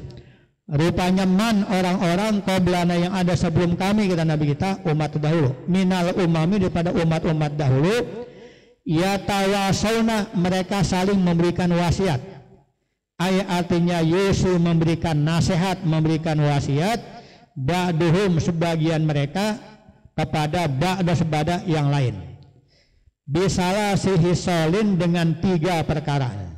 Rupanya man orang-orang qablana yang ada sebelum kami, kata Nabi kita, umat dahulu, minal umami daripada umat-umat dahulu, yatawasawna mereka saling memberikan wasiat. Ayat artinya Yesus memberikan nasihat, memberikan wasiat, ba'duhum sebagian mereka kepada ba'da sebada yang lain. Bisalah sihisolin dengan 3 perkara.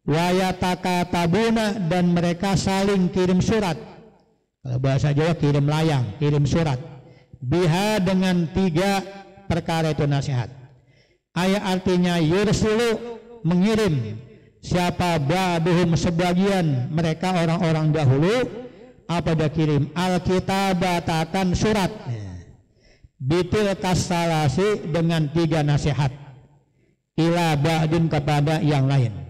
Wayataka tabuna dan mereka saling kirim surat. Kalau bahasa Jawa kirim layang, kirim surat. Biha dengan 3 perkara itu nasihat. Ayat artinya yursilu mengirim. Siapa ba'duhum sebagian mereka orang-orang dahulu apa dia kirim? Alkitabatakan surat. Bitil kasalasi dengan 3 nasihat. Ila ba'din kepada yang lain.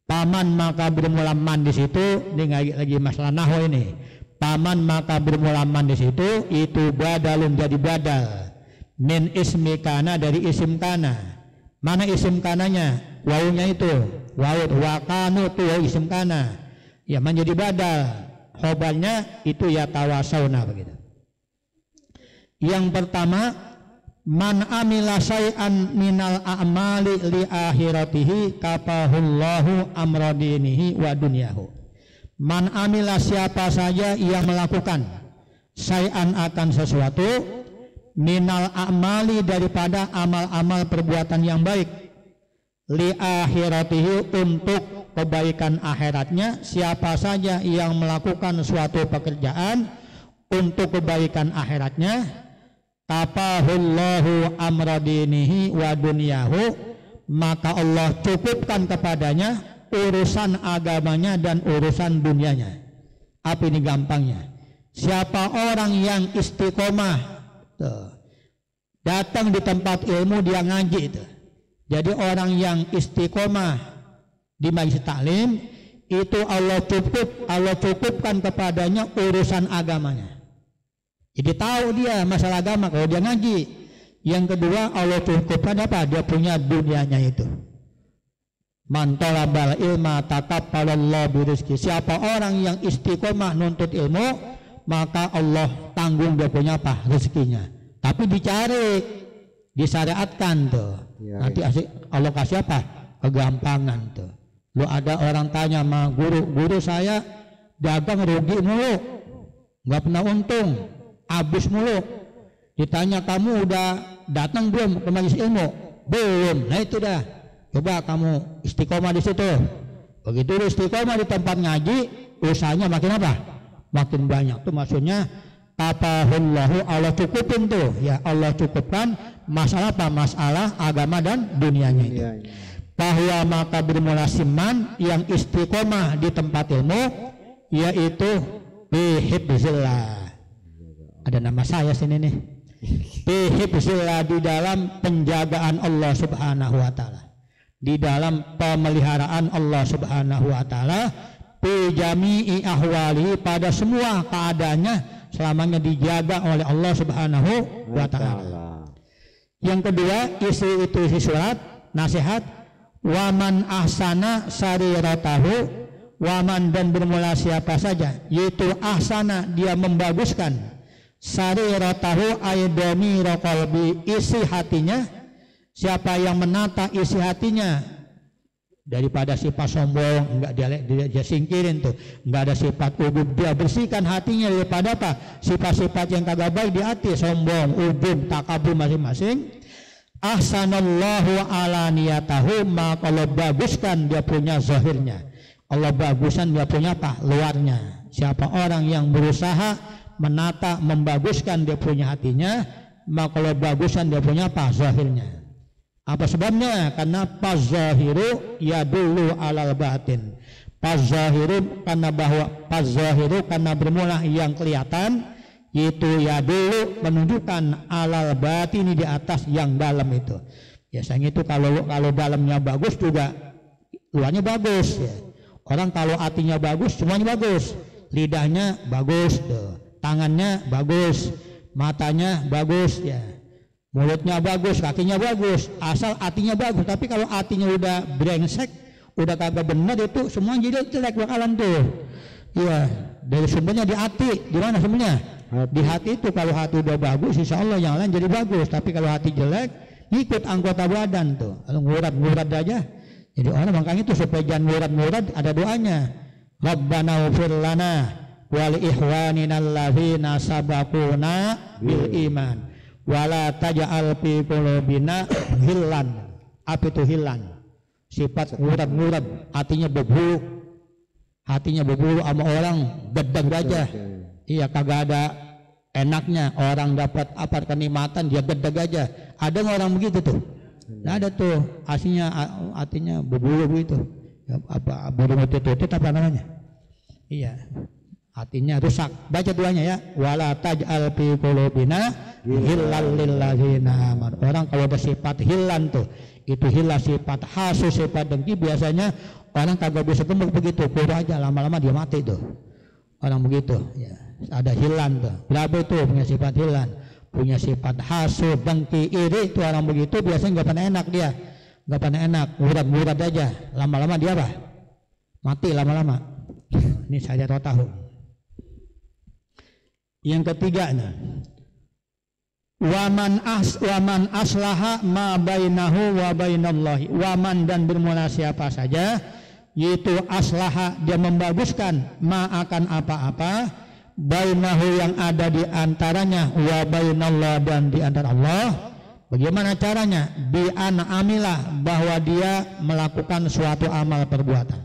Paman maka bermula man di situ, ini lagi masalah nahwu ini. Paman maka bermula man di situ itu badalun jadi badal min ismi kana dari isim kana. Mana isim kananya? Wawunya itu wawud wakanu tu isim kana. Ya menjadi badal. Khobarnya itu ya tawasawna begitu. Yang pertama, man amila syai'an minal a'mali li akhiratihi kapahullahu amradinihi wa dunyahu. Man amila siapa saja yang melakukan syai'an akan sesuatu minal a'mali daripada amal-amal perbuatan yang baik li akhiratihi untuk kebaikan akhiratnya. Siapa saja yang melakukan suatu pekerjaan untuk kebaikan akhiratnya, kapahullahu amradinihi wa dunyahu, maka Allah cukupkan kepadanya urusan agamanya dan urusan dunianya. Apa ini gampangnya? Siapa orang yang istiqomah datang di tempat ilmu dia ngaji itu. Jadi orang yang istiqomah di majelis taklim itu Allah cukupkan kepadanya urusan agamanya. Jadi tahu dia masalah agama kalau dia ngaji. Yang kedua Allah cukupkan apa? Dia punya dunianya itu. Man talabal ilma taqabbalallahu birizqi. Siapa orang yang istiqomah nuntut ilmu, maka Allah tanggung dia punya apa? Rezekinya. Tapi dicari, disyariatkan tuh. Ya, nanti Allah kasih apa? Kegampangan tuh. Lu ada orang tanya sama guru saya dagang rugi mulu, nggak pernah untung. Habis mulu. Ditanya kamu udah datang belum ke majelis ilmu? Belum. Nah itu dah. Coba kamu istiqomah di situ. Begitu istiqomah di tempat ngaji, usahanya makin apa? Makin banyak. Itu maksudnya kapahullahu Allah cukupin tuh. Ya Allah cukupkan masalah apa? Masalah agama dan dunianya itu. Bahwa maka bermula siman yang istiqomah di tempat ilmu, yaitu bihibzillah. Ada nama saya sini nih. Bihibzillah, di dalam penjagaan Allah Subhanahu wa taala. Di dalam pemeliharaan Allah Subhanahu wa taala, bi jami'i ahwali, pada semua keadaannya selamanya dijaga oleh Allah Subhanahu wa taala. Yang kedua, isi surat nasihat, waman ahsana sariratahu, waman dan bermula siapa saja, yaitu ahsana dia membaguskan, sariratahu aidami qalbi isi hatinya, Siapa yang menata isi hatinya daripada sifat sombong, enggak dia singkirin tuh, enggak ada sifat ujub, dia bersihkan hatinya daripada apa? Sifat-sifat yang kagak baik di hati, sombong, ujub, takabur masing-masing. Ahsanallahu ala niyatahu, maka Allah baguskan dia punya zahirnya, Allah baguskan dia punya apa? Luarnya. Siapa orang yang berusaha menata, membaguskan dia punya hatinya, maka Allah baguskan dia punya apa? Zahirnya. Apa sebabnya? Karena pazahiru yadullu alal batin. Pazahiru karena bahwa pazahiru karena bermula yang kelihatan, itu yadullu menunjukkan alal batin di atas yang dalam itu. Biasanya itu kalau dalamnya bagus juga luarnya bagus ya. Orang kalau hatinya bagus semuanya bagus. Lidahnya bagus tuh, tangannya bagus, matanya bagus ya. Mulutnya bagus, kakinya bagus, asal hatinya bagus. Tapi kalau hatinya udah brengsek, udah kagak benar, itu semua jadi jelek bakalan tuh. Iya, dari sumbernya di hati. Di mana sumbernya? Di hati itu. Kalau hati udah bagus, insya Allah yang lain jadi bagus. Tapi kalau hati jelek, ngikut anggota badan tuh. Kalau ngurat aja. Jadi orang makanya itu supaya jangan ngurat, ada doanya. Rabbana ufir lana wal ikhwanina alladzina sabaquna bil iman. Wala taj'al fi qulubina hillan. Apa itu hillan? Sifat ngurat, hatinya berbulu sama orang gedeg aja. Iya, kagak ada enaknya. Orang dapat apa kenikmatan dia gedeg aja. Ada orang begitu tuh? Nah, ada tuh aslinya hatinya berbulu begitu. Apa burung titit apa namanya? Iya, hatinya rusak. Baca doanya ya, wala taj'al fi qulubina hillal lil ladzina amanu. Orang kalau ada sifat hillan tuh, itu hilal sifat hasu, sifat dengki, biasanya orang kagak bisa gemuk begitu, pura aja, lama-lama dia mati tuh. Orang begitu ya, ada hillan tuh. Berapa itu punya sifat hillan? Punya sifat hasu, dengki, iri, itu orang begitu biasanya nggak pernah enak dia. Nggak pernah enak, murat aja, lama-lama dia apa? Mati lama-lama. Ini saya tahu. Yang ketiga, waman aslaha ma bainahu wa bainallahi. Waman dan bermula siapa saja, yaitu aslaha dia membaguskan ma akan apa-apa, bainahu yang ada di antaranya, wa bainallah dan di antara Allah. Bagaimana caranya? Bi an amilah, bahwa dia melakukan suatu amal perbuatan.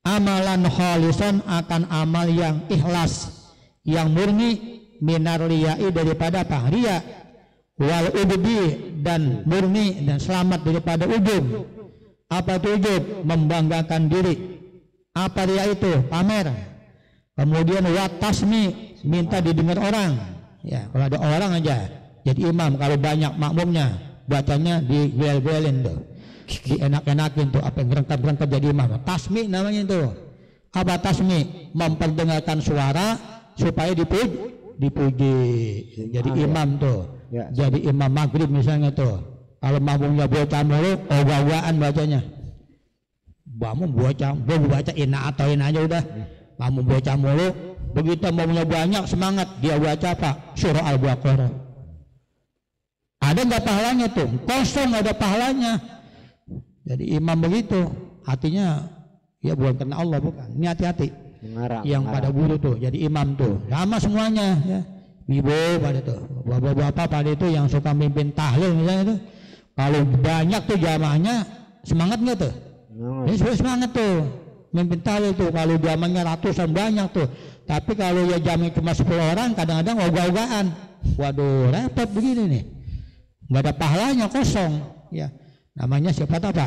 Amalan khalisan, akan amal yang ikhlas, yang murni, minar liyai, daripada apa? Riya, wal ubdi, dan murni dan selamat daripada ujub. Apa itu ujub? Membanggakan diri. Apa riya itu? Pamer. Kemudian watasmi, minta didengar orang. Ya, kalau ada orang aja jadi imam, kalau banyak makmumnya bacanya digel-gelin tuh, dienak-enakin tuh, apa gerengkat-gerengkat jadi imam. Tasmi namanya itu. Apa tasmi? Memperdengarkan suara supaya dipuji. Jadi imam tuh. Ya. Jadi imam maghrib misalnya tuh, kalau makmumnya bocah mulu, ogah-ogahan bacanya. Makmum bocah, baca ina atau ina aja udah. Makmum bocah mulu, begitu makmumnya banyak semangat, dia baca apa? Surah Al-Baqarah. Ada nggak pahalanya tuh? Kosong, nggak ada pahalanya. Jadi imam begitu, hatinya ya bukan karena Allah, bukan. Ini hati-hati. Yang pada guru tuh, jadi imam tuh, sama semuanya ya. Ibu pada tuh, bapak-bapak pada itu yang suka mimpin tahlil misalnya tuh, kalau banyak tuh jamaahnya semangat nggak tuh? Ini semangat tuh, mimpin tahlil tuh. Kalau jamaahnya ratusan banyak tuh, tapi kalau ya jamaahnya cuma 10 orang, kadang-kadang ogah-ogahan. Waduh, repot begini nih, nggak ada pahalanya, kosong ya. Namanya sifat apa?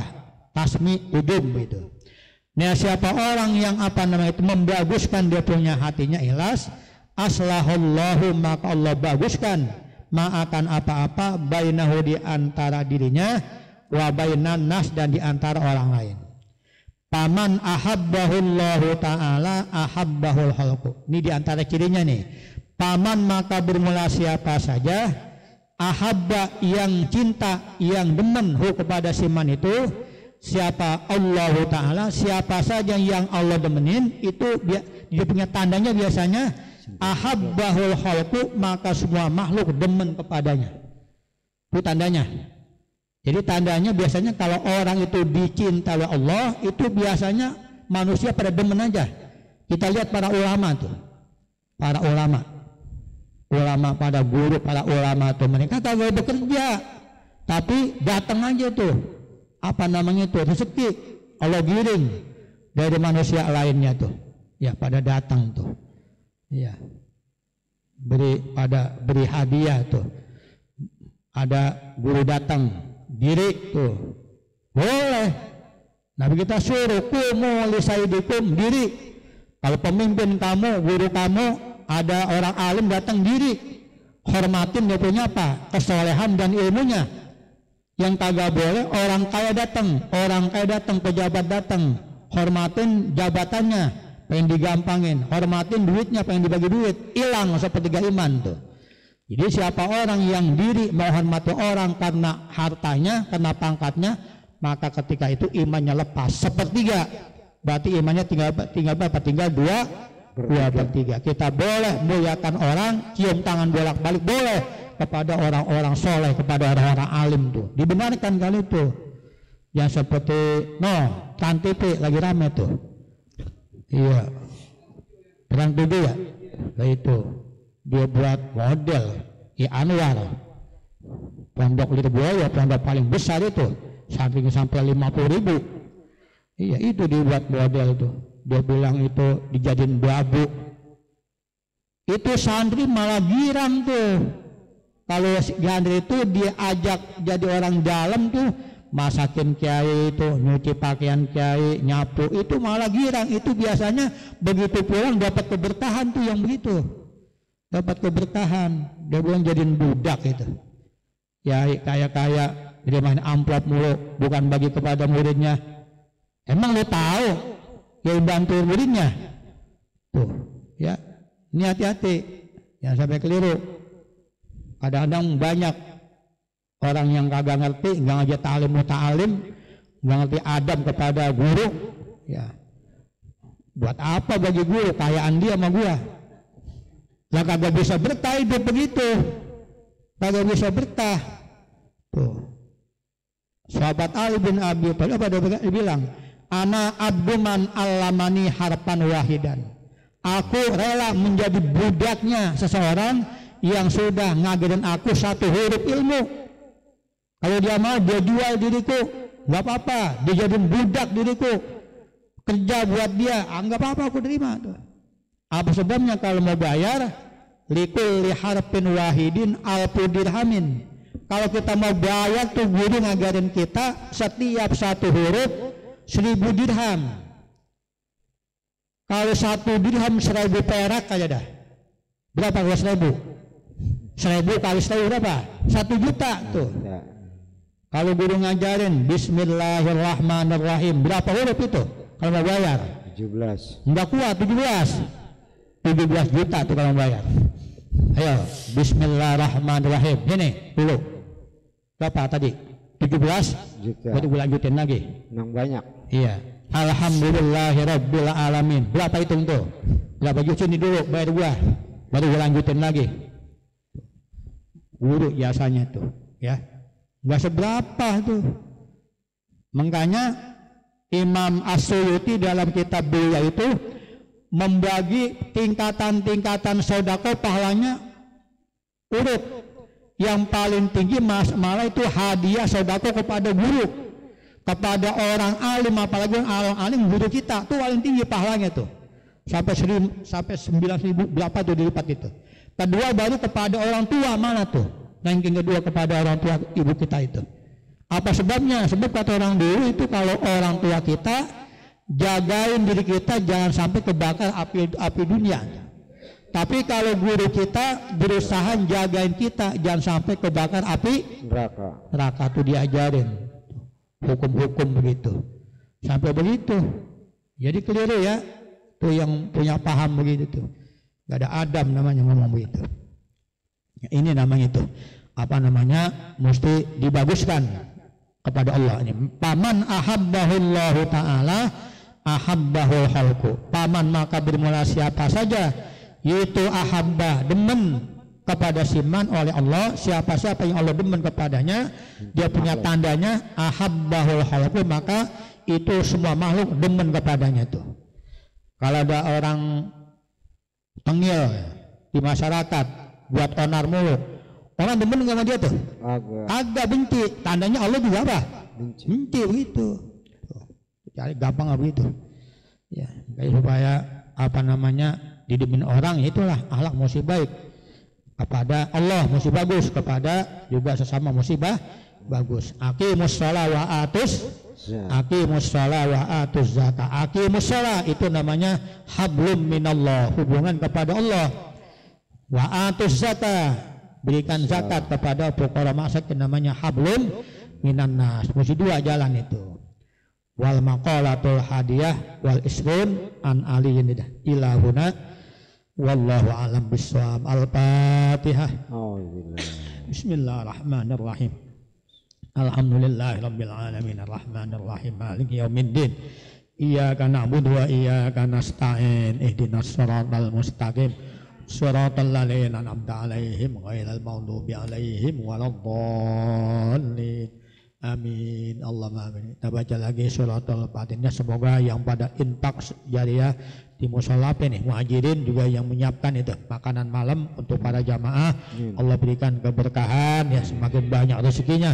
Tasmi ujub itu. Nah, siapa orang yang apa namanya itu membaguskan dia punya hatinya ikhlas, aslahullahu, maka Allah baguskan ma akan apa-apa, bainahu, di antara dirinya, wa bainan nas, dan di antara orang lain. Paman ahabbahullahu ta'ala ahabbahul khalqu. Ini di antara cirinya nih. Paman, maka bermula siapa saja, ahabba, yang cinta, yang demen hu kepada siman itu, siapa? Allah Ta'ala. Siapa saja yang Allah demenin, itu dia punya tandanya biasanya ahabbahul khalqu, maka semua makhluk demen kepadanya. Itu tandanya. Jadi tandanya biasanya kalau orang itu dicinta oleh Allah, itu biasanya manusia pada demen aja. Kita lihat para ulama tuh, para ulama pada guru, para ulama tuh, mereka kagak bekerja, tapi datang aja tuh, apa namanya tuh, rezeki Allah giring dari manusia lainnya tuh, ya pada datang tuh, ya beri hadiah tuh, ada guru datang diri tuh, boleh. Nabi kita suruh kumu li sayyidikum, diri. Kalau pemimpin kamu, guru kamu, ada orang alim datang, diri. Hormatin dia punya apa? Kesolehan dan ilmunya. Yang kagak boleh orang kaya datang, pejabat datang, hormatin jabatannya, pengen digampangin, hormatin duitnya, pengen dibagi duit, hilang sepertiga iman tuh. Jadi siapa orang yang diri mau hormati orang karena hartanya, karena pangkatnya, maka ketika itu imannya lepas sepertiga. Berarti imannya tinggal berapa? Tinggal 2/3. Kita boleh muliakan orang, cium tangan bolak-balik boleh kepada orang-orang soleh, kepada orang-orang alim tuh. Dibenarkan kali itu. Yang seperti Trans TV lagi rame tuh. Iya. Trans TV ya. Nah itu dia buat model Anwar. Pondok Lirboyo, pondok paling besar itu. Sampai 50.000. Iya, itu dibuat model itu. Dia bilang itu dijadiin babu. Itu santri malah girang tuh. Kalau santri itu dia ajak jadi orang dalam tuh, masakin kiai itu, nyuci pakaian kiai, nyapu, itu malah girang. Itu biasanya begitu pulang dapat keberkahan tuh yang begitu. Dapat keberkahan. Dia bilang jadiin budak itu. Ya kaya-kaya, dia main amplop mulu, bukan bagi kepada muridnya. Emang lo tahu yang bantu muridnya tuh ya, ini hati-hati jangan sampai keliru. Kadang-kadang banyak orang yang kagak ngerti, nggak ngajak ta'lim muta'alim, nggak ngerti adab kepada guru ya. Buat apa bagi guru, kayaan dia sama gua lah, kagak bisa bertah hidup begitu, kagak bisa bertah tuh. Sahabat Ali bin Abi Thalib pada bilang, ana abduman allamani harpan wahidan. Aku rela menjadi budaknya seseorang yang sudah ngajarin aku satu huruf ilmu. Kalau dia mau, dia jual diriku, nggak apa-apa. Dia jadiin budak diriku, kerja buat dia, nggak apa-apa, aku terima tuh. Apa sebabnya? Kalau mau bayar, likul liharpin wahidin alfu dirhamin. Kalau kita mau bayar tuh, guru ngajarin kita setiap satu huruf 1000 dirham. Kalau 1 dirham 1000 perak aja dah. Berapa kalau 1000? 1000 kali 1000 berapa? 1 juta tuh. Kalau guru ngajarin Bismillahirrahmanirrahim, berapa huruf itu? Kalau mau bayar? 17. Enggak kuat, 17 juta tuh kalau mau bayar. Ayo, Bismillahirrahmanirrahim. Ini dulu. Berapa tadi? 17 juta. Baru gue lanjutin lagi. Memang banyak. Iya. Alhamdulillahirabbil alamin. Berapa hitung tuh? Berapa juz ini dulu bayar gua. Baru gue lanjutin lagi. Guru jasanya tuh, ya. Enggak seberapa tuh. Makanya Imam As-Suyuti dalam kitab beliau itu membagi tingkatan-tingkatan sedekah pahalanya urut. Yang paling tinggi malah itu hadiah sedekah kepada guru, kepada orang alim, apalagi orang alim guru kita tuh paling tinggi pahalanya tuh, sampai 9.000 berapa tuh dilipat itu. Kedua baru kepada orang tua, mana tuh ranking kedua kepada orang tua ibu kita itu. Apa sebabnya? Sebab kata orang dulu itu kalau orang tua kita jagain diri kita jangan sampai kebakar api dunia. Tapi kalau guru kita berusaha jagain kita jangan sampai kebakar api neraka tuh diajarin hukum-hukum begitu sampai begitu. Jadi keliru ya tuh yang punya paham begitu tuh, gak ada adab namanya ngomong begitu ya. Ini namanya itu apa namanya, mesti dibaguskan kepada Allah. Ini paman ahabbahullahu ta'ala ahabbahul khalqu. Paman maka bermula siapa saja, yaitu ahabba, demen kepada siman oleh Allah. Siapa-siapa yang Allah demen kepadanya, dia punya tandanya ahabbahul khalqu, maka itu semua makhluk demen kepadanya tuh. Kalau ada orang tengil di masyarakat buat onar mulu, orang demen sama dia tuh? Agak benci. Tandanya Allah juga apa? Benci begitu. Cari gampang begitu. Ya, supaya apa namanya didemen orang, itulah akhlak mesti baik. Kepada Allah mesti bagus, kepada juga sesama mesti bagus. Aqimus shalah wa atus zakat. Aqimus shalah itu namanya hablum minallah, hubungan kepada Allah. Wa atus zakat, berikan zakat kepada fuqara masakin, namanya hablum minan nas. Mesti dua jalan itu. Wal maqalatul hadiyah wal isrun an aliyin ilahuna. Wallahu a'lam bissawab. Al-Fatihah. Bismillahirrahmanirrahim. Alhamdulillahirabbil alamin arrahmanir rahim maliki yaumiddin. Iyyaka na'budu wa iyyaka nasta'in. Ihdinas siratal mustaqim. Siratal ladzina an'amta 'alaihim ghairil maghdubi 'alaihim waladdallin. Amin. Allahumma amin. Kita baca lagi suratul Fatihah. Semoga yang pada infak jariyah di mushola nih muhajirin juga yang menyiapkan itu makanan malam untuk para jamaah, Allah berikan keberkahan ya, semakin banyak rezekinya.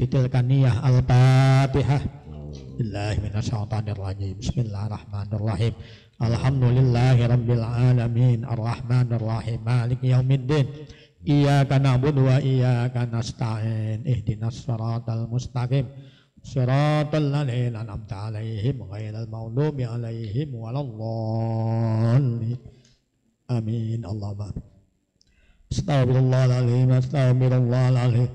Titilkan niyah. Al-Fatihah. Bismillahirrahmanirrahim. Bismillahirrahmanirrahim. Alhamdulillahirabbil alamin arrahmanirrahim maliki yaumiddin. Iyyaka na'budu wa iyyaka nasta'in. Ihdinas siratal mustaqim. Siratal ladzina an'amta 'alaihim ghairil maghdubi 'alaihim waladdallin. Amin. Allahumma astaghfirullahaladzim. Astaghfirullahaladzim.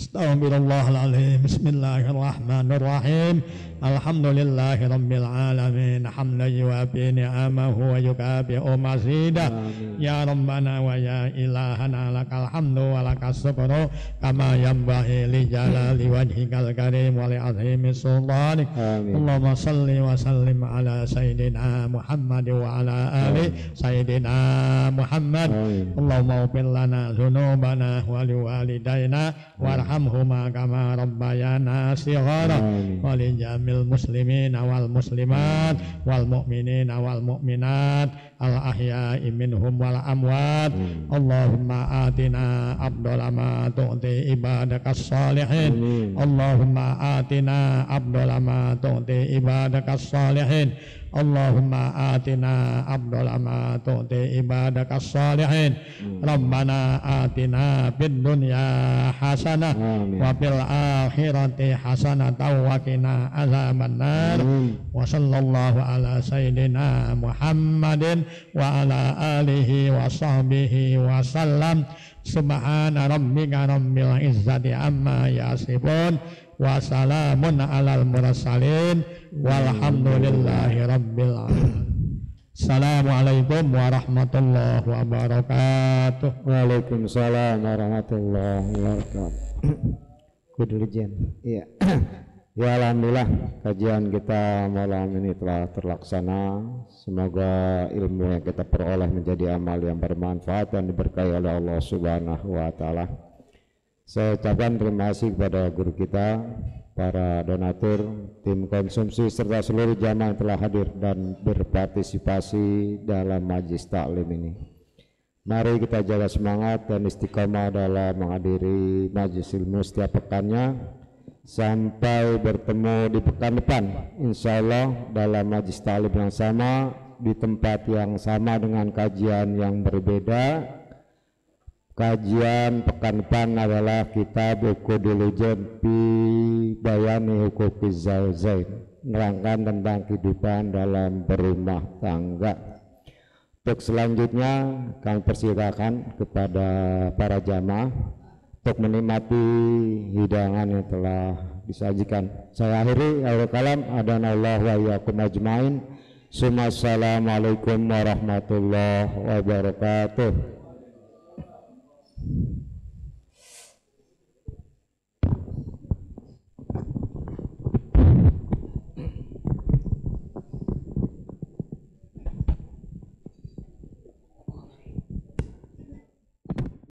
Astaghfirullahaladzim. Bismillahirrahmanirrahim. Alhamdulillahirabbil alamin hamdan yuwafi ni'amahu wa yukafi'u mazidah. Ya Rabbana wa ya ilahana lakal hamdu wa lakas syukru kama yanbaghi li jalali wajhikal karim wa li azimi sultanik. Allahumma salli wa sallim ala sayyidina Muhammad wa ala ali sayyidina Muhammad. Allahumma ighfir lana dzunubana wa liwalidayna warhamhuma kama rabbayana shighara wa li jamil muslimin wal muslimat wal mu'minin wal mu'minat al ahya'i minhum wal amwat. Allahumma atina afdala ma tu'ti ibadakas salihin. Allahumma atina afdala ma tu'ti ibadakas salihin. Allahumma atina afdala ma tu'ti ibadakas salihin. Rabbana atina fid dunya hasanah wa fil akhirati hasanah wa qina azabannar. Wa sallallahu ala sayyidina Muhammadin wa ala alihi wa sahbihi wa sallam. Subhana rabbika rabbil izzati amma yasifun wa salamun alal mursalin walhamdulillahi rabbil alamin. Assalamualaikum warahmatullahi wabarakatuh. Waalaikumsalam warahmatullahi wabarakatuh. Kudirjen. Iya. Ya alhamdulillah kajian kita malam ini telah terlaksana. Semoga ilmu yang kita peroleh menjadi amal yang bermanfaat dan diberkahi oleh Allah Subhanahu wa taala. Saya ucapkan terima kasih kepada guru kita, para donatur, tim konsumsi serta seluruh jamaah yang telah hadir dan berpartisipasi dalam majlis taklim ini. Mari kita jaga semangat dan istiqamah dalam menghadiri majlis ilmu setiap pekannya sampai bertemu di pekan depan, insya Allah dalam majlis taklim yang sama, di tempat yang sama dengan kajian yang berbeda. Kajian pekan depan adalah kitab Uqudul fi Bayani Huquqiz Zawjain, menerangkan tentang kehidupan dalam berumah tangga. Untuk selanjutnya kami persilakan kepada para jamaah untuk menikmati hidangan yang telah disajikan. Saya akhiri akhir kalam, adanallahu wa iyyakum ajmain. Assalamualaikum warahmatullahi wabarakatuh.